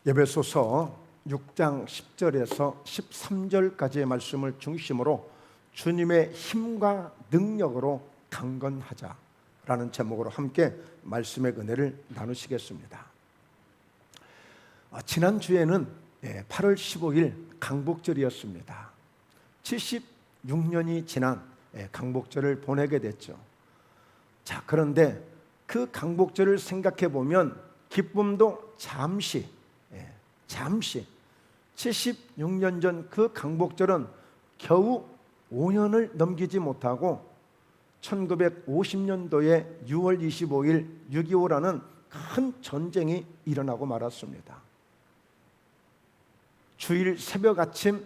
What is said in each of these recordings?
에베소서 6장 10절에서 13절까지의 말씀을 중심으로 주님의 힘과 능력으로 강건하자라는 제목으로 함께 말씀의 은혜를 나누시겠습니다. 지난주에는 8월 15일 강복절이었습니다. 76년이 지난 강복절을 보내게 됐죠. 자, 그런데 그 강복절을 생각해 보면 기쁨도 잠시 76년 전 그 강복절은 겨우 5년을 넘기지 못하고 1950년도에 6월 25일 6.25라는 큰 전쟁이 일어나고 말았습니다. 주일 새벽 아침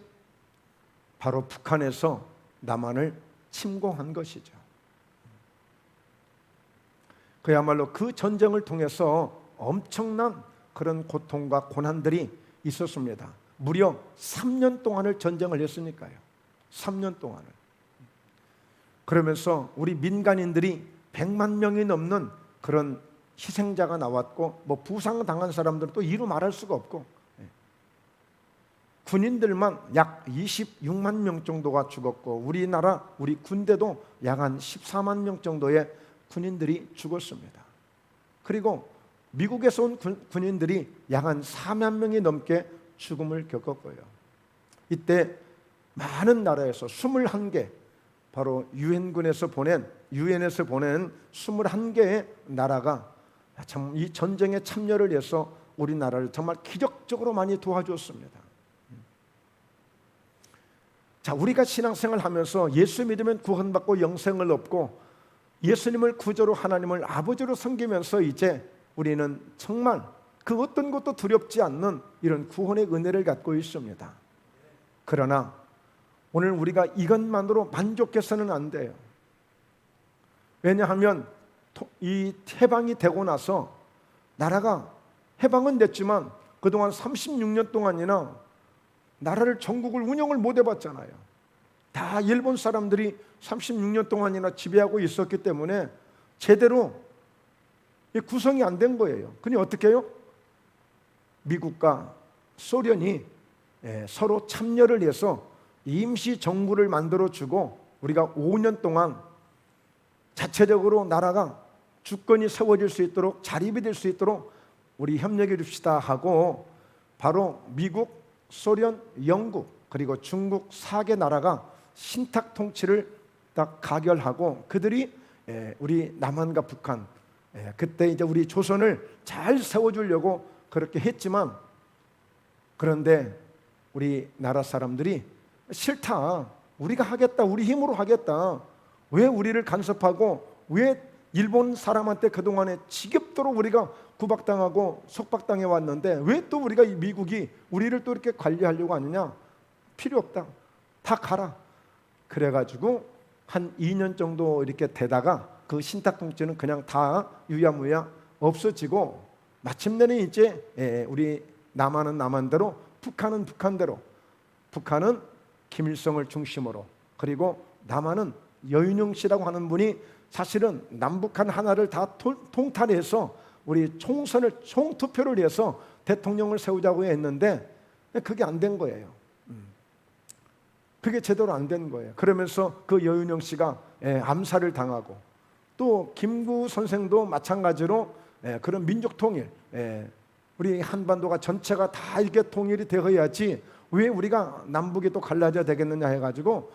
바로 북한에서 남한을 침공한 것이죠. 그야말로 그 전쟁을 통해서 엄청난 그런 고통과 고난들이 있었습니다. 무려 3년 동안을 전쟁을 했으니까요. 3년 동안을. 그러면서 우리 민간인들이 100만 명이 넘는 그런 희생자가 나왔고, 부상당한 사람들은 또 이루 말할 수가 없고, 군인들만 약 26만 명 정도가 죽었고, 우리 군대도 약 한 14만 명 정도의 군인들이 죽었습니다. 그리고 미국에서 온 군인들이 약 한 4만 명이 넘게 죽음을 겪었고요. 이때 많은 나라에서 21개, 바로 유엔에서 보낸 21개의 나라가 참 이 전쟁에 참여를 해서 우리나라를 정말 기적적으로 많이 도와주었습니다. 자, 우리가 신앙생활 하면서 예수 믿으면 구원받고 영생을 얻고 예수님을 구주로 하나님을 아버지로 섬기면서 이제 우리는 정말 그 어떤 것도 두렵지 않는 이런 구원의 은혜를 갖고 있습니다. 그러나 오늘 우리가 이것만으로 만족해서는 안 돼요. 왜냐하면 이 해방이 되고 나서 나라가 해방은 됐지만 그동안 36년 동안이나 나라를 전국을 운영을 못 해봤잖아요. 다 일본 사람들이 36년 동안이나 지배하고 있었기 때문에 제대로 구성이 안 된 거예요. 그니 어떻게 해요? 미국과 소련이 서로 참여를 해서 임시 정부를 만들어주고 우리가 5년 동안 자체적으로 나라가 주권이 세워질 수 있도록, 자립이 될 수 있도록 우리 협력해 줍시다 하고, 바로 미국, 소련, 영국 그리고 중국 4개 나라가 신탁 통치를 딱 가결하고, 그들이 우리 남한과 북한, 그때 이제 우리 조선을 잘 세워주려고 그렇게 했지만, 그런데 우리 나라 사람들이 싫다, 우리가 하겠다, 우리 힘으로 하겠다, 왜 우리를 간섭하고, 왜 일본 사람한테 그동안에 지겹도록 우리가 구박당하고 속박당해 왔는데 왜 또 우리가 미국이 우리를 또 이렇게 관리하려고 하느냐, 필요 없다, 다 가라. 그래가지고 한 2년 정도 이렇게 되다가 그 신탁 통치는 그냥 다 유야무야 없어지고, 마침내는 이제 우리 남한은 남한대로, 북한은 북한대로, 북한은 김일성을 중심으로, 그리고 남한은 여윤영 씨라고 하는 분이 사실은 남북한 하나를 다 통탈해서 우리 총투표를 해서 대통령을 세우자고 했는데 그게 안 된 거예요. 그게 제대로 안 된 거예요. 그러면서 그 여윤영 씨가 암살을 당하고, 또 김구 선생도 마찬가지로 그런 민족 통일, 우리 한반도가 전체가 다 이렇게 통일이 되어야지 왜 우리가 남북이 또 갈라져야 되겠느냐 해가지고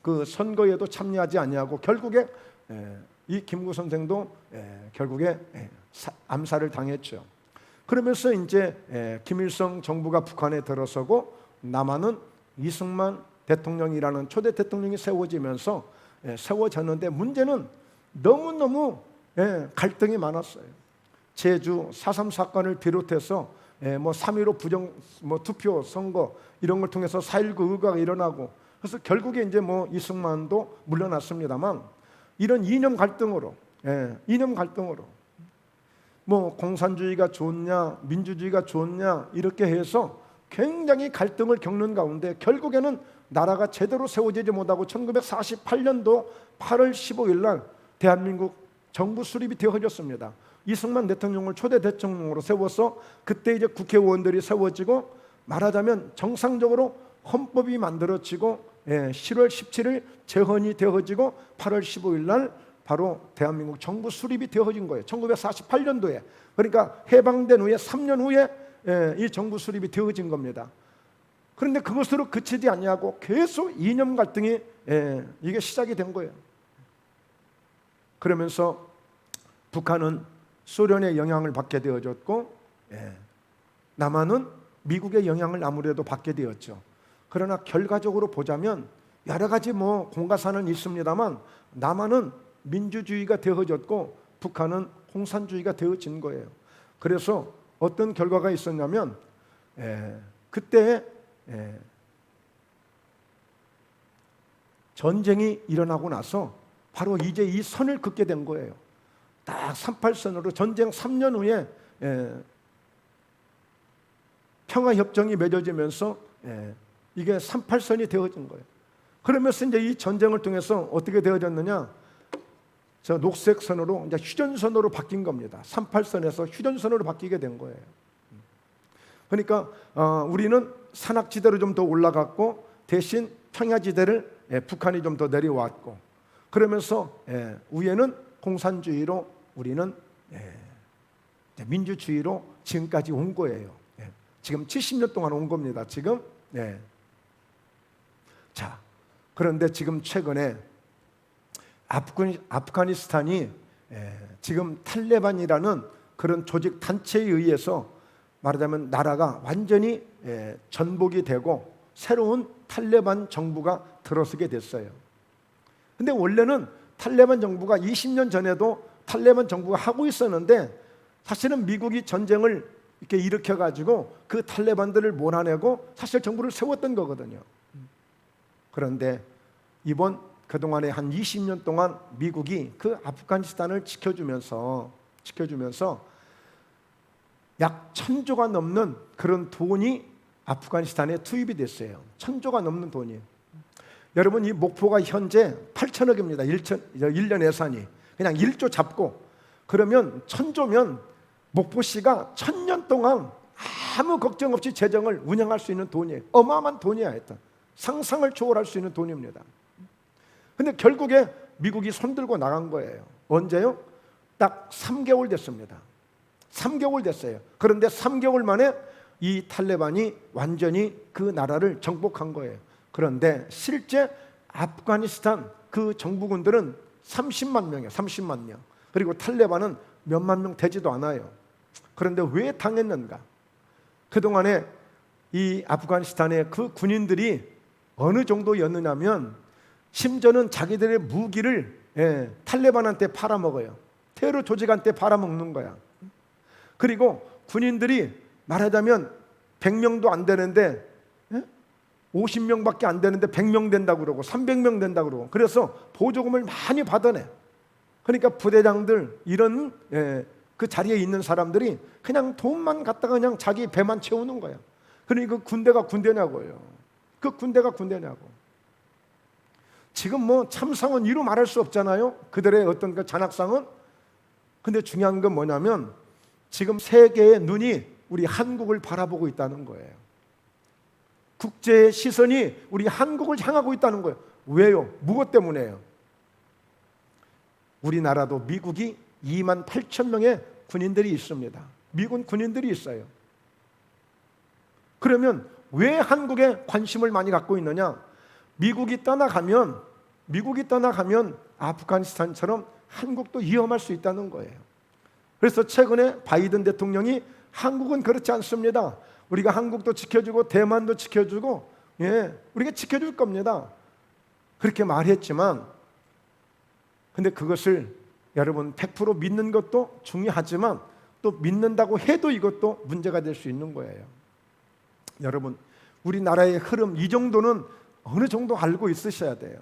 그 선거에도 참여하지 아니하고 결국에 이 김구 선생도 결국에 암살을 당했죠. 그러면서 이제 김일성 정부가 북한에 들어서고, 남한은 이승만 대통령이라는 초대 대통령이 세워졌는데 문제는 너무너무 갈등이 많았어요. 제주 4.3 사건을 비롯해서 3.15 투표 선거 이런 걸 통해서 4.19 의거가 일어나고, 그래서 결국에 이제 이승만도 물러났습니다만, 이런 이념 갈등으로 공산주의가 좋냐 민주주의가 좋냐 이렇게 해서 굉장히 갈등을 겪는 가운데 결국에는 나라가 제대로 세워지지 못하고 1948년도 8월 15일 날 대한민국 정부 수립이 되어졌습니다. 이승만 대통령을 초대 대통령으로 세워서 그때 이제 국회의원들이 세워지고 말하자면 정상적으로 헌법이 만들어지고 10월 17일 재헌이 되어지고 8월 15일 날 바로 대한민국 정부 수립이 되어진 거예요. 1948년도에. 그러니까 해방된 후에 3년 후에 이 정부 수립이 되어진 겁니다. 그런데 그것으로 그치지 아니하고 계속 이념 갈등이 이게 시작이 된 거예요. 그러면서 북한은 소련의 영향을 받게 되어졌고 남한은 미국의 영향을 아무래도 받게 되었죠. 그러나 결과적으로 보자면 여러 가지 공과사는 있습니다만 남한은 민주주의가 되어졌고 북한은 공산주의가 되어진 거예요. 그래서 어떤 결과가 있었냐면 그때 전쟁이 일어나고 나서 바로 이제 이 선을 긋게 된 거예요. 딱 38선으로 전쟁 3년 후에 평화협정이 맺어지면서 이게 38선이 되어진 거예요. 그러면서 이제 이 전쟁을 통해서 어떻게 되어졌느냐? 저 녹색 선으로 이제 휴전선으로 바뀐 겁니다. 38선에서 휴전선으로 바뀌게 된 거예요. 그러니까 우리는 산악지대로 좀 더 올라갔고 대신 평야지대를 북한이 좀 더 내려왔고 그러면서 위에는 공산주의로 우리는 민주주의로 지금까지 온 거예요. 지금 70년 동안 온 겁니다. 지금. 자, 그런데 지금 최근에 아프가니스탄이 지금 탈레반이라는 그런 조직 단체에 의해서 말하자면 나라가 완전히 전복이 되고 새로운 탈레반 정부가 들어서게 됐어요. 근데 원래는 탈레반 정부가 20년 전에도 탈레반 정부가 하고 있었는데 사실은 미국이 전쟁을 이렇게 일으켜가지고 그 탈레반들을 몰아내고 사실 정부를 세웠던 거거든요. 그런데 이번 그동안에 한 20년 동안 미국이 그 아프가니스탄을 지켜주면서 약 1,000조가 넘는 그런 돈이 아프가니스탄에 투입이 됐어요. 1,000조가 넘는 돈이. 여러분 이 목표가 현재 8천억입니다. 1년 예산이. 그냥 1조 잡고 그러면 1,000조면 목포시가 1,000년 동안 아무 걱정 없이 재정을 운영할 수 있는 돈이에요. 어마어마한 돈이야 했던. 상상을 초월할 수 있는 돈입니다. 근데 결국에 미국이 손들고 나간 거예요. 언제요? 딱 3개월 됐습니다. 3개월 됐어요. 그런데 3개월 만에 이 탈레반이 완전히 그 나라를 정복한 거예요. 그런데 실제 아프가니스탄 그 정부군들은 30만 명이에요. 30만 명. 그리고 탈레반은 몇만 명 되지도 않아요. 그런데 왜 당했는가? 그동안에 이 아프가니스탄의 그 군인들이 어느 정도였느냐면 심지어는 자기들의 무기를 탈레반한테 팔아먹어요. 테러 조직한테 팔아먹는 거야. 그리고 군인들이 말하자면 100명도 안 되는데 50명밖에 안 되는데 100명 된다고 그러고 300명 된다고 그러고 그래서 보조금을 많이 받아내. 그러니까 부대장들 이런 그 자리에 있는 사람들이 그냥 돈만 갖다가 그냥 자기 배만 채우는 거야. 그러니까 그 군대가 군대냐고요. 그 군대가 군대냐고. 지금 참상은 이루 말할 수 없잖아요. 그들의 어떤 그 잔악상은. 근데 중요한 건 뭐냐면 지금 세계의 눈이 우리 한국을 바라보고 있다는 거예요. 국제의 시선이 우리 한국을 향하고 있다는 거예요. 왜요? 무엇 때문에요? 우리나라도 미국이 2만 8천 명의 군인들이 있습니다. 미군 군인들이 있어요. 그러면 왜 한국에 관심을 많이 갖고 있느냐? 미국이 떠나가면 아프가니스탄처럼 한국도 위험할 수 있다는 거예요. 그래서 최근에 바이든 대통령이 한국은 그렇지 않습니다. 우리가 한국도 지켜주고 대만도 지켜주고 우리가 지켜줄 겁니다. 그렇게 말했지만 근데 그것을 여러분 100% 믿는 것도 중요하지만 또 믿는다고 해도 이것도 문제가 될 수 있는 거예요. 여러분 우리나라의 흐름 이 정도는 어느 정도 알고 있으셔야 돼요.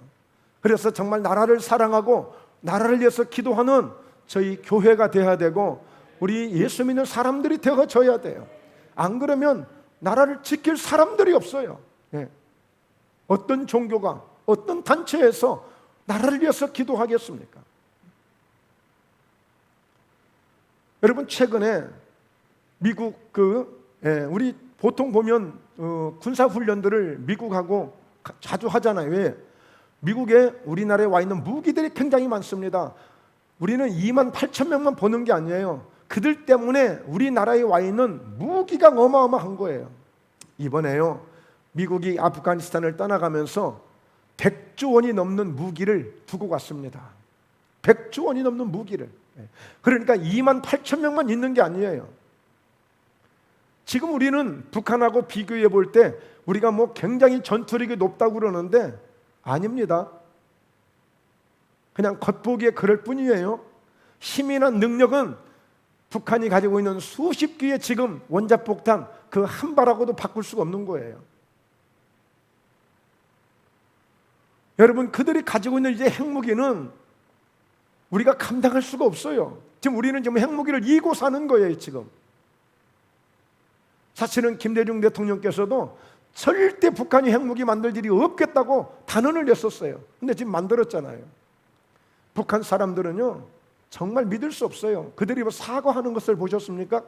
그래서 정말 나라를 사랑하고 나라를 위해서 기도하는 저희 교회가 되어야 되고 우리 예수 믿는 사람들이 되어져야 돼요. 안 그러면 나라를 지킬 사람들이 없어요. 어떤 종교가 어떤 단체에서 나라를 위해서 기도하겠습니까? 여러분 최근에 미국 우리 보통 보면 군사 훈련들을 미국하고 자주 하잖아요. 왜? 미국에 우리나라에 와 있는 무기들이 굉장히 많습니다. 우리는 2만 8천 명만 보는 게 아니에요. 그들 때문에 우리나라에 와 있는 무기가 어마어마한 거예요. 이번에요, 미국이 아프가니스탄을 떠나가면서 100조 원이 넘는 무기를 두고 갔습니다. 100조 원이 넘는 무기를. 그러니까 2만 8천 명만 있는 게 아니에요. 지금 우리는 북한하고 비교해 볼 때 우리가 뭐 굉장히 전투력이 높다고 그러는데 아닙니다. 그냥 겉보기에 그럴 뿐이에요. 힘이나 능력은 북한이 가지고 있는 수십 기의 지금 원자폭탄 그 한 발하고도 바꿀 수가 없는 거예요. 여러분, 그들이 가지고 있는 이제 핵무기는 우리가 감당할 수가 없어요. 지금 우리는 지금 핵무기를 이고 사는 거예요. 지금 사실은 김대중 대통령께서도 절대 북한이 핵무기 만들 일이 없겠다고 단언을 냈었어요. 근데 지금 만들었잖아요. 북한 사람들은요 정말 믿을 수 없어요. 그들이 뭐 사과하는 것을 보셨습니까?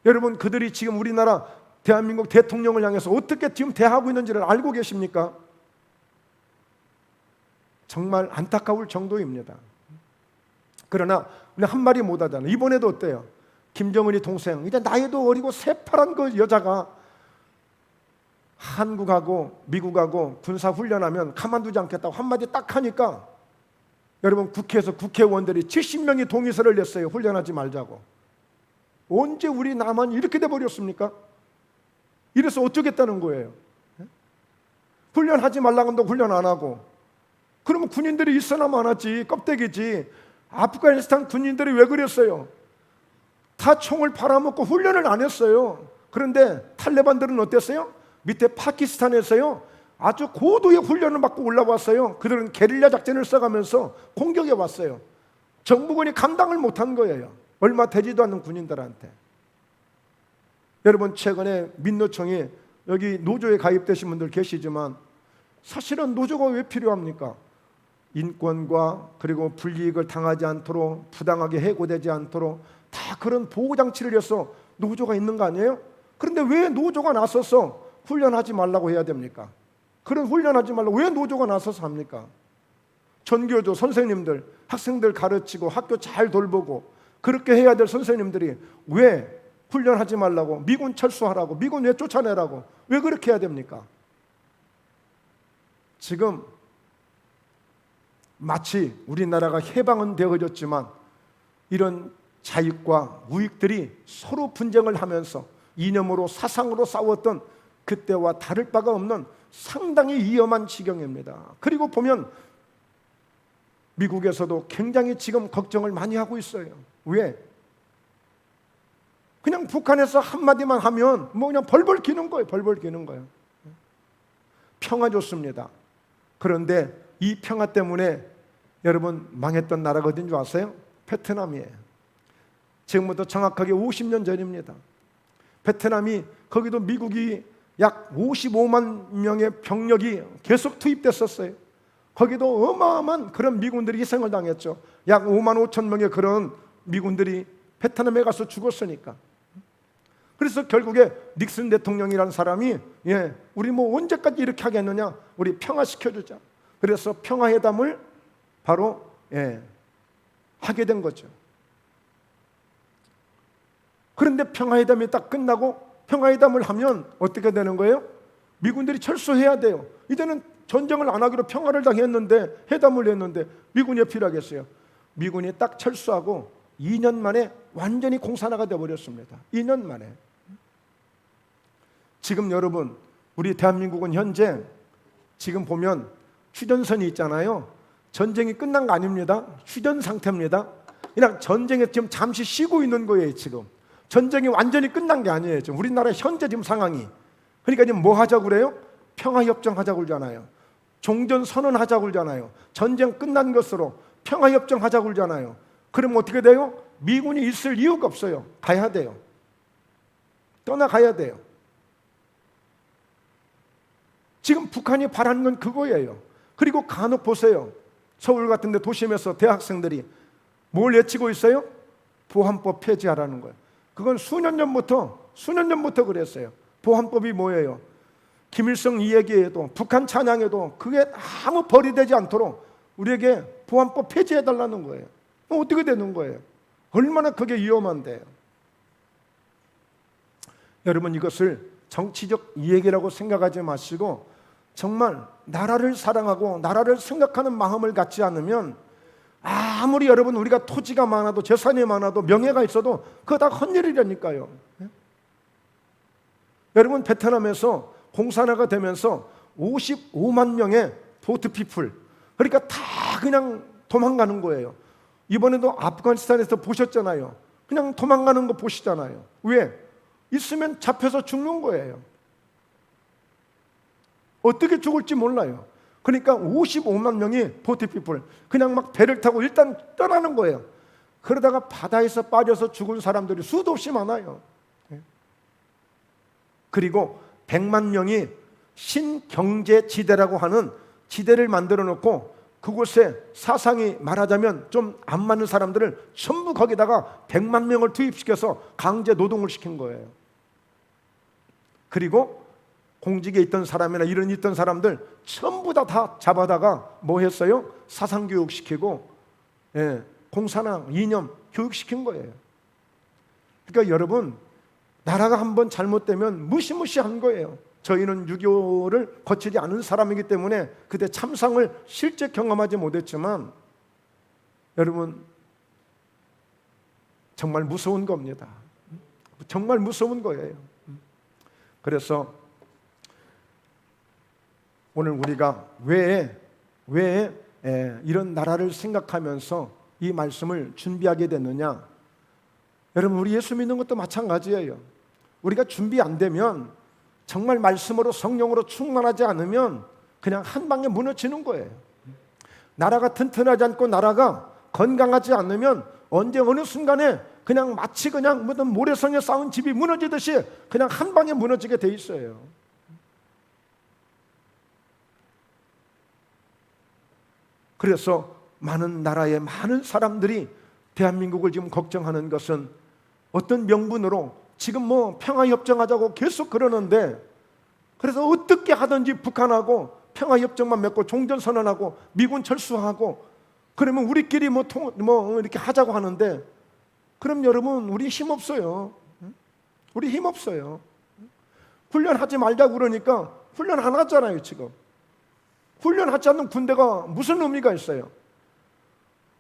여러분, 그들이 지금 우리나라 대한민국 대통령을 향해서 어떻게 지금 대하고 있는지를 알고 계십니까? 정말 안타까울 정도입니다. 그러나 우리 한 마리 못 하잖아요. 이번에도 어때요? 김정은이 동생, 이제 나이도 어리고 새파란 그 여자가 한국하고 미국하고 군사훈련하면 가만두지 않겠다고 한마디 딱 하니까 여러분, 국회에서 국회의원들이 70명이 동의서를 냈어요. 훈련하지 말자고. 언제 우리 남한이 이렇게 돼버렸습니까? 이래서 어쩌겠다는 거예요? 훈련하지 말라고 하는데 훈련 안 하고, 그러면 군인들이 있어나 마나지, 껍데기지. 아프가니스탄 군인들이 왜 그랬어요? 다 총을 팔아먹고 훈련을 안 했어요. 그런데 탈레반들은 어땠어요? 밑에 파키스탄에서요 아주 고도의 훈련을 받고 올라왔어요. 그들은 게릴라 작전을 써가면서 공격해 왔어요. 정부군이 감당을 못한 거예요. 얼마 되지도 않는 군인들한테. 여러분, 최근에 민노총이 여기 노조에 가입되신 분들 계시지만 사실은 노조가 왜 필요합니까? 인권과 그리고 불이익을 당하지 않도록, 부당하게 해고되지 않도록 다 그런 보호장치를 위해서 노조가 있는 거 아니에요? 그런데 왜 노조가 나서서 훈련하지 말라고 해야 됩니까? 그런 훈련하지 말라고 왜 노조가 나서서 합니까? 전교조 선생님들, 학생들 가르치고 학교 잘 돌보고 그렇게 해야 될 선생님들이 왜 훈련하지 말라고, 미군 철수하라고, 미군 왜 쫓아내라고, 왜 그렇게 해야 됩니까? 지금 마치 우리나라가 해방은 되어졌지만 이런 자익과 우익들이 서로 분쟁을 하면서 이념으로 사상으로 싸웠던 그때와 다를 바가 없는 상당히 위험한 지경입니다. 그리고 보면 미국에서도 굉장히 지금 걱정을 많이 하고 있어요. 왜? 그냥 북한에서 한마디만 하면 뭐 그냥 벌벌 기는 거예요. 벌벌 기는 거예요. 평화 좋습니다. 그런데 이 평화 때문에 여러분 망했던 나라가 어딘 줄 아세요? 베트남이에요. 지금부터 정확하게 50년 전입니다. 베트남이, 거기도 미국이 약 55만 명의 병력이 계속 투입됐었어요. 거기도 어마어마한 그런 미군들이 희생을 당했죠. 약 5만 5천 명의 그런 미군들이 베트남에 가서 죽었으니까. 그래서 결국에 닉슨 대통령이라는 사람이 우리 뭐 언제까지 이렇게 하겠느냐, 우리 평화시켜주자. 그래서 평화회담을 바로 하게 된 거죠. 그런데 평화회담이 딱 끝나고 평화회담을 하면 어떻게 되는 거예요? 미군들이 철수해야 돼요. 이제는 전쟁을 안 하기로 평화를 당했는데, 회담을 했는데 미군이 필요하겠어요? 미군이 딱 철수하고 2년 만에 완전히 공산화가 되어버렸습니다. 2년 만에. 지금 여러분, 우리 대한민국은 현재 지금 보면 휴전선이 있잖아요. 전쟁이 끝난 거 아닙니다. 휴전 상태입니다. 그냥 전쟁에 지금 잠시 쉬고 있는 거예요. 지금 전쟁이 완전히 끝난 게 아니에요. 지금 우리나라 현재 지금 상황이. 그러니까 지금 뭐 하자고 그래요? 평화협정 하자고 그러잖아요. 종전선언 하자고 그러잖아요. 전쟁 끝난 것으로 평화협정 하자고 그러잖아요. 그러면 어떻게 돼요? 미군이 있을 이유가 없어요. 가야 돼요. 떠나가야 돼요. 지금 북한이 바라는 건 그거예요. 그리고 간혹 보세요. 서울 같은 데 도심에서 대학생들이 뭘 외치고 있어요? 보안법 폐지하라는 거예요. 그건 수년 전부터 그랬어요. 보안법이 뭐예요? 김일성 이야기에도 북한 찬양에도 그게 아무 벌이 되지 않도록 우리에게 보안법 폐지해달라는 거예요. 어떻게 되는 거예요? 얼마나 그게 위험한데요. 여러분, 이것을 정치적 이야기라고 생각하지 마시고 정말 나라를 사랑하고 나라를 생각하는 마음을 갖지 않으면 아무리 여러분 우리가 토지가 많아도 재산이 많아도 명예가 있어도 그거 다 헛일이라니까요. 여러분, 베트남에서 공산화가 되면서 55만 명의 보트피플, 그러니까 다 그냥 도망가는 거예요. 이번에도 아프가니스탄에서 보셨잖아요. 그냥 도망가는 거 보시잖아요. 왜? 있으면 잡혀서 죽는 거예요. 어떻게 죽을지 몰라요. 그러니까 55만 명이 보트피플 그냥 막 배를 타고 일단 떠나는 거예요. 그러다가 바다에서 빠져서 죽은 사람들이 수도 없이 많아요. 그리고 100만 명이 신경제지대라고 하는 지대를 만들어 놓고 그곳에 사상이 말하자면 좀 안 맞는 사람들을 전부 거기다가 100만 명을 투입시켜서 강제 노동을 시킨 거예요. 그리고 공직에 있던 사람이나 이런 있던 사람들 전부 다 잡아다가 뭐 했어요? 사상교육 시키고 공산화 이념 교육시킨 거예요. 그러니까 여러분, 나라가 한번 잘못되면 무시무시한 거예요. 저희는 6.25를 거치지 않은 사람이기 때문에 그때 참상을 실제 경험하지 못했지만 여러분, 정말 무서운 겁니다. 정말 무서운 거예요. 그래서 오늘 우리가 왜 이런 나라를 생각하면서 이 말씀을 준비하게 됐느냐? 여러분, 우리 예수 믿는 것도 마찬가지예요. 우리가 준비 안 되면 정말 말씀으로 성령으로 충만하지 않으면 그냥 한 방에 무너지는 거예요. 나라가 튼튼하지 않고 나라가 건강하지 않으면 언제 어느 순간에 그냥 마치 그냥 무슨 모래성에 쌓은 집이 무너지듯이 그냥 한 방에 무너지게 돼 있어요. 그래서 많은 나라의 많은 사람들이 대한민국을 지금 걱정하는 것은 어떤 명분으로 지금 뭐 평화협정하자고 계속 그러는데, 그래서 어떻게 하든지 북한하고 평화협정만 맺고 종전선언하고 미군 철수하고 그러면 우리끼리 뭐 이렇게 하자고 하는데, 그럼 여러분, 우리 힘없어요. 우리 힘없어요. 훈련하지 말자고 그러니까 훈련 안 하잖아요. 지금 훈련하지 않는 군대가 무슨 의미가 있어요?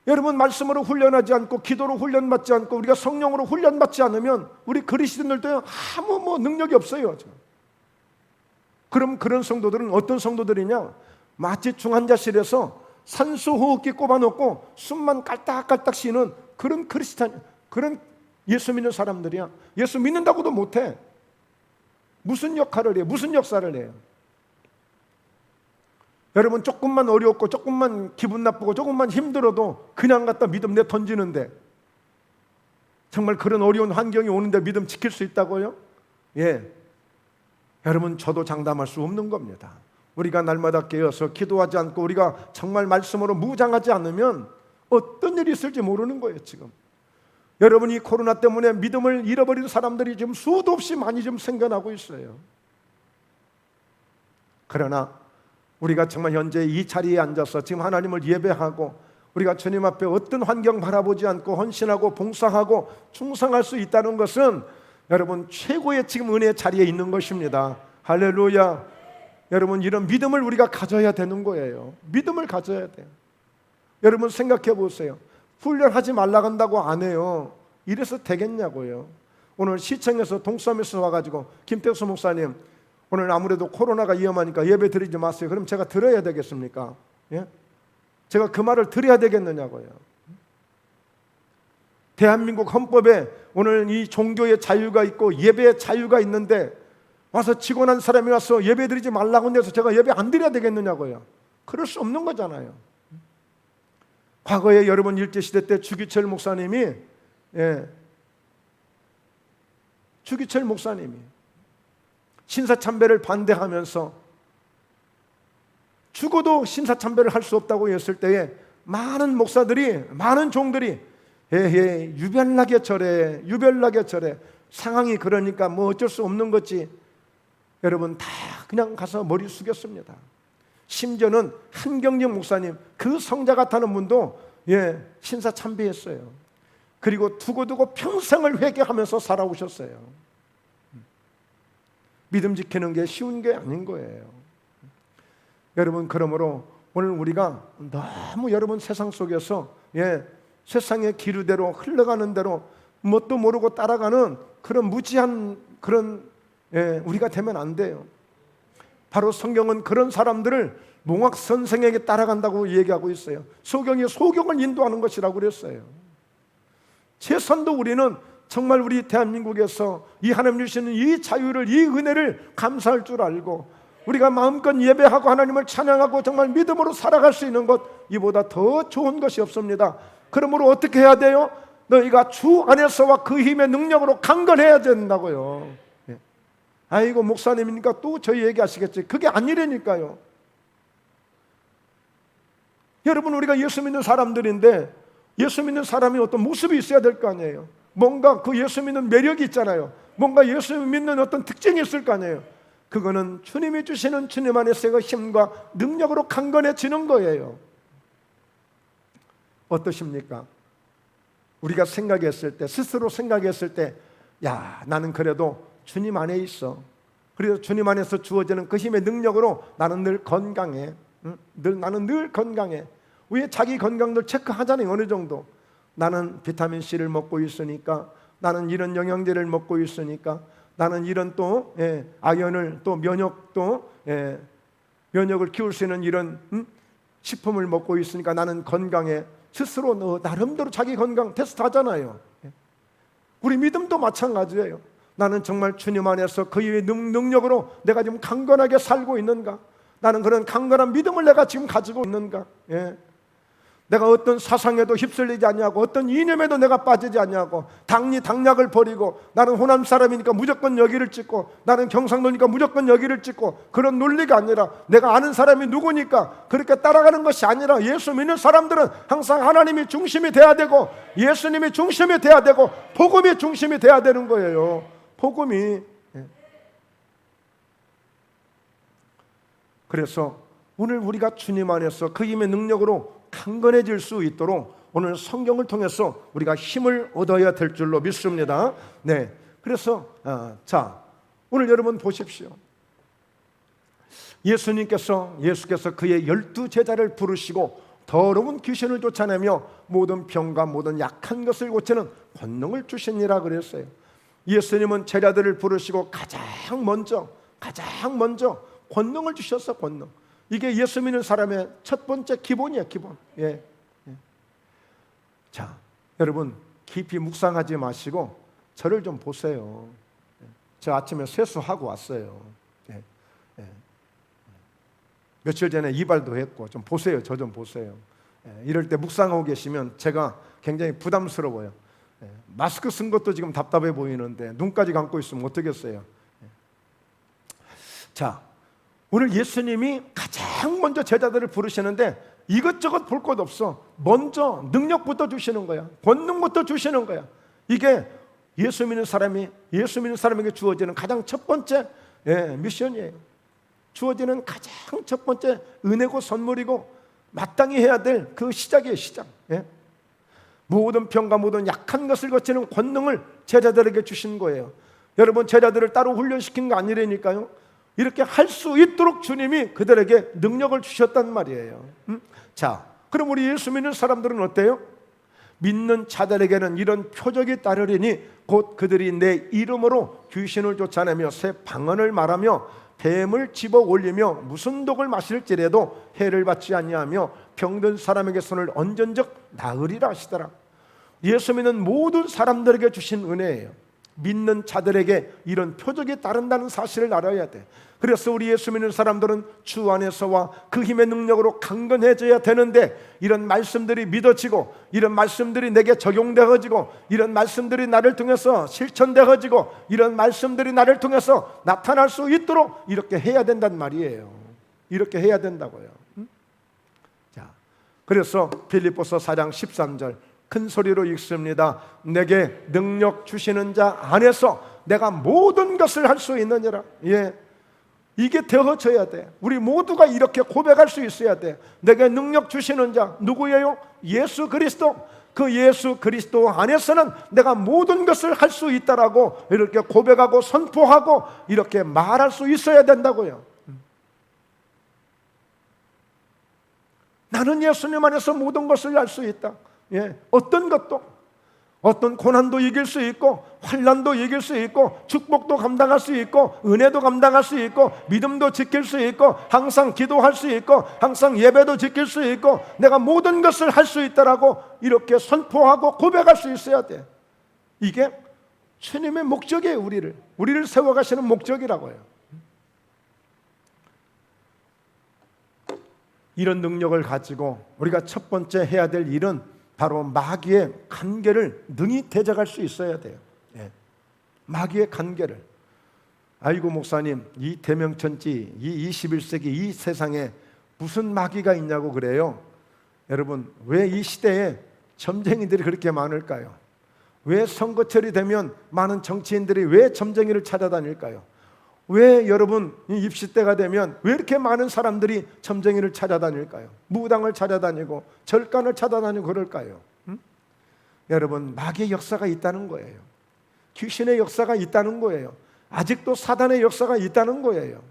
여러분, 말씀으로 훈련하지 않고 기도로 훈련받지 않고 우리가 성령으로 훈련받지 않으면 우리 그리스도인들도 아무 능력이 없어요. 그럼 그런 성도들은 어떤 성도들이냐? 마치 중환자실에서 산소호흡기 꼽아놓고 숨만 깔딱깔딱 쉬는 그런 그런 예수 믿는 사람들이야. 예수 믿는다고도 못해. 무슨 역할을 해요? 무슨 역사를 해요? 여러분, 조금만 어렵고 조금만 기분 나쁘고 조금만 힘들어도 그냥 갖다 믿음 내 던지는데, 정말 그런 어려운 환경이 오는데 믿음 지킬 수 있다고요? 예, 여러분, 저도 장담할 수 없는 겁니다. 우리가 날마다 깨어서 기도하지 않고 우리가 정말 말씀으로 무장하지 않으면 어떤 일이 있을지 모르는 거예요. 지금 여러분, 이 코로나 때문에 믿음을 잃어버린 사람들이 지금 수도 없이 많이 좀 생겨나고 있어요. 그러나 우리가 정말 현재 이 자리에 앉아서 지금 하나님을 예배하고 우리가 주님 앞에 어떤 환경 바라보지 않고 헌신하고 봉사하고 충성할 수 있다는 것은 여러분, 최고의 지금 은혜의 자리에 있는 것입니다. 할렐루야. 여러분, 이런 믿음을 우리가 가져야 되는 거예요. 믿음을 가져야 돼요. 여러분, 생각해 보세요. 훈련하지 말라고 한다고 안 해요. 이래서 되겠냐고요. 오늘 시청에서 동섬에서 와가지고 김택수 목사님, 오늘 아무래도 코로나가 위험하니까 예배 드리지 마세요. 그럼 제가 들어야 되겠습니까? 예? 제가 그 말을 드려야 되겠느냐고요. 대한민국 헌법에 오늘 이 종교의 자유가 있고 예배의 자유가 있는데 와서 직원 한 사람이 와서 예배 드리지 말라고 해서 제가 예배 안 드려야 되겠느냐고요. 그럴 수 없는 거잖아요. 과거에 여러분, 일제시대 때 주기철 목사님이 신사참배를 반대하면서 죽어도 신사참배를 할 수 없다고 했을 때에 많은 목사들이, 많은 종들이 유별나게 절해, 유별나게 절해. 상황이 그러니까 뭐 어쩔 수 없는 거지. 여러분 다 그냥 가서 머리 숙였습니다. 심지어는 한경영 목사님, 그 성자 같다는 분도 신사 참배했어요. 그리고 두고두고 평생을 회개하면서 살아오셨어요. 믿음 지키는 게 쉬운 게 아닌 거예요. 여러분, 그러므로 오늘 우리가 너무 여러분 세상 속에서 세상의 기류대로 흘러가는 대로 뭣도 모르고 따라가는 그런 무지한 그런 우리가 되면 안 돼요. 바로 성경은 그런 사람들을 몽학 선생에게 따라간다고 얘기하고 있어요. 소경이 소경을 인도하는 것이라고 그랬어요. 최선도 우리는 정말 우리 대한민국에서 이 하나님 주시는 이 자유를, 이 은혜를 감사할 줄 알고 우리가 마음껏 예배하고 하나님을 찬양하고 정말 믿음으로 살아갈 수 있는 것, 이보다 더 좋은 것이 없습니다. 그러므로 어떻게 해야 돼요? 너희가 주 안에서와 그 힘의 능력으로 강건해야 된다고요. 아이고 목사님이니까 또 저희 얘기하시겠지. 그게 아니라니까요. 여러분, 우리가 예수 믿는 사람들인데 예수 믿는 사람이 어떤 모습이 있어야 될 거 아니에요. 뭔가 그 예수 믿는 매력이 있잖아요. 뭔가 예수 믿는 어떤 특징이 있을 거 아니에요. 그거는 주님이 주시는 주님 안에서의 힘과 능력으로 강건해지는 거예요. 어떠십니까? 우리가 생각했을 때, 스스로 생각했을 때, 야, 나는 그래도 주님 안에 있어. 그래서 주님 안에서 주어지는 그 힘의 능력으로 나는 늘 건강해. 나는 늘 건강해. 왜 자기 건강도 체크하잖아요. 어느 정도. 나는 비타민C를 먹고 있으니까, 나는 이런 영양제를 먹고 있으니까, 나는 이런 또 아연을 또 면역을 키울 수 있는 이런 식품을 먹고 있으니까 나는 건강해. 스스로 나름대로 자기 건강 테스트 하잖아요. 우리 믿음도 마찬가지예요. 나는 정말 주님 안에서 그의 능력으로 내가 지금 강건하게 살고 있는가? 나는 그런 강건한 믿음을 내가 지금 가지고 있는가? 내가 어떤 사상에도 휩쓸리지 않냐고, 어떤 이념에도 내가 빠지지 않냐고, 당약을 버리고, 나는 호남 사람이니까 무조건 여기를 찍고, 나는 경상도니까 무조건 여기를 찍고, 그런 논리가 아니라 내가 아는 사람이 누구니까 그렇게 따라가는 것이 아니라, 예수 믿는 사람들은 항상 하나님이 중심이 돼야 되고, 예수님이 중심이 돼야 되고, 복음이 중심이 돼야 되는 거예요. 복음이. 그래서 오늘 우리가 주님 안에서 그 힘의 능력으로 강건해질 수 있도록 오늘 성경을 통해서 우리가 힘을 얻어야 될 줄로 믿습니다. 그래서 오늘 여러분 보십시오. 예수께서 그의 12제자를 부르시고 더러운 귀신을 쫓아내며 모든 병과 모든 약한 것을 고치는 권능을 주시니라 그랬어요. 예수님은 제자들을 부르시고 가장 먼저 권능을 주셨어. 권능. 이게 예수 믿는 사람의 첫 번째 기본이야. 기본. 자, 여러분 깊이 묵상하지 마시고 저를 좀 보세요. 저 아침에 세수하고 왔어요. 며칠 전에 이발도 했고 좀 보세요. 저 좀 보세요. 이럴 때 묵상하고 계시면 제가 굉장히 부담스러워요. 마스크 쓴 것도 지금 답답해 보이는데 눈까지 감고 있으면 어떻겠어요? 자, 오늘 예수님이 가장 먼저 제자들을 부르시는데 이것저것 볼 것 없어. 먼저 능력부터 주시는 거야. 권능부터 주시는 거야. 이게 예수 믿는 사람에게 주어지는 가장 첫 번째 미션이에요. 주어지는 가장 첫 번째 은혜고 선물이고 마땅히 해야 될 그 시작이에요. 시작. 모든 병과 모든 약한 것을 고치는 권능을 제자들에게 주신 거예요. 여러분, 제자들을 따로 훈련시킨 거 아니라니까요. 이렇게 할 수 있도록 주님이 그들에게 능력을 주셨단 말이에요. 자, 그럼 우리 예수 믿는 사람들은 어때요? 믿는 자들에게는 이런 표적이 따르리니 곧 그들이 내 이름으로 귀신을 쫓아내며 새 방언을 말하며 뱀을 집어 올리며 무슨 독을 마실지라도 해를 받지 아니하며 병든 사람에게 손을 얹은 적 나으리라 하시더라. 예수 믿는 모든 사람들에게 주신 은혜예요. 믿는 자들에게 이런 표적이 따른다는 사실을 알아야 돼. 그래서 우리 예수 믿는 사람들은 주 안에서와 그 힘의 능력으로 강건해져야 되는데, 이런 말씀들이 믿어지고 이런 말씀들이 내게 적용되어지고 이런 말씀들이 나를 통해서 실천되어지고 이런 말씀들이 나를 통해서 나타날 수 있도록 이렇게 해야 된단 말이에요. 이렇게 해야 된다고요. 자, 그래서 빌립보서 4장 13절 큰 소리로 읽습니다. 내게 능력 주시는 자 안에서 내가 모든 것을 할 수 있느니라. 예, 이게 되어져야 돼. 우리 모두가 이렇게 고백할 수 있어야 돼. 내게 능력 주시는 자 누구예요? 예수 그리스도. 그 예수 그리스도 안에서는 내가 모든 것을 할 수 있다라고 이렇게 고백하고 선포하고 이렇게 말할 수 있어야 된다고요. 나는 예수님 안에서 모든 것을 할 수 있다. 예, 어떤 것도, 어떤 고난도 이길 수 있고 환난도 이길 수 있고 축복도 감당할 수 있고 은혜도 감당할 수 있고 믿음도 지킬 수 있고 항상 기도할 수 있고 항상 예배도 지킬 수 있고 내가 모든 것을 할 수 있다라고 이렇게 선포하고 고백할 수 있어야 돼. 이게 주님의 목적이에요. 우리를 세워가시는 목적이라고요. 이런 능력을 가지고 우리가 첫 번째 해야 될 일은 바로 마귀의 간계를 능히 대적할 수 있어야 돼요. 예. 마귀의 간계를. 아이고 목사님, 이 대명천지, 이 21세기 이 세상에 무슨 마귀가 있냐고 그래요. 여러분, 왜 이 시대에 점쟁이들이 그렇게 많을까요? 왜 선거철이 되면 많은 정치인들이 왜 점쟁이를 찾아다닐까요? 왜 여러분 입시 때가 되면 왜 이렇게 많은 사람들이 점쟁이를 찾아다닐까요? 무당을 찾아다니고 절간을 찾아다니고 그럴까요? 여러분, 마귀의 역사가 있다는 거예요. 귀신의 역사가 있다는 거예요. 아직도 사단의 역사가 있다는 거예요.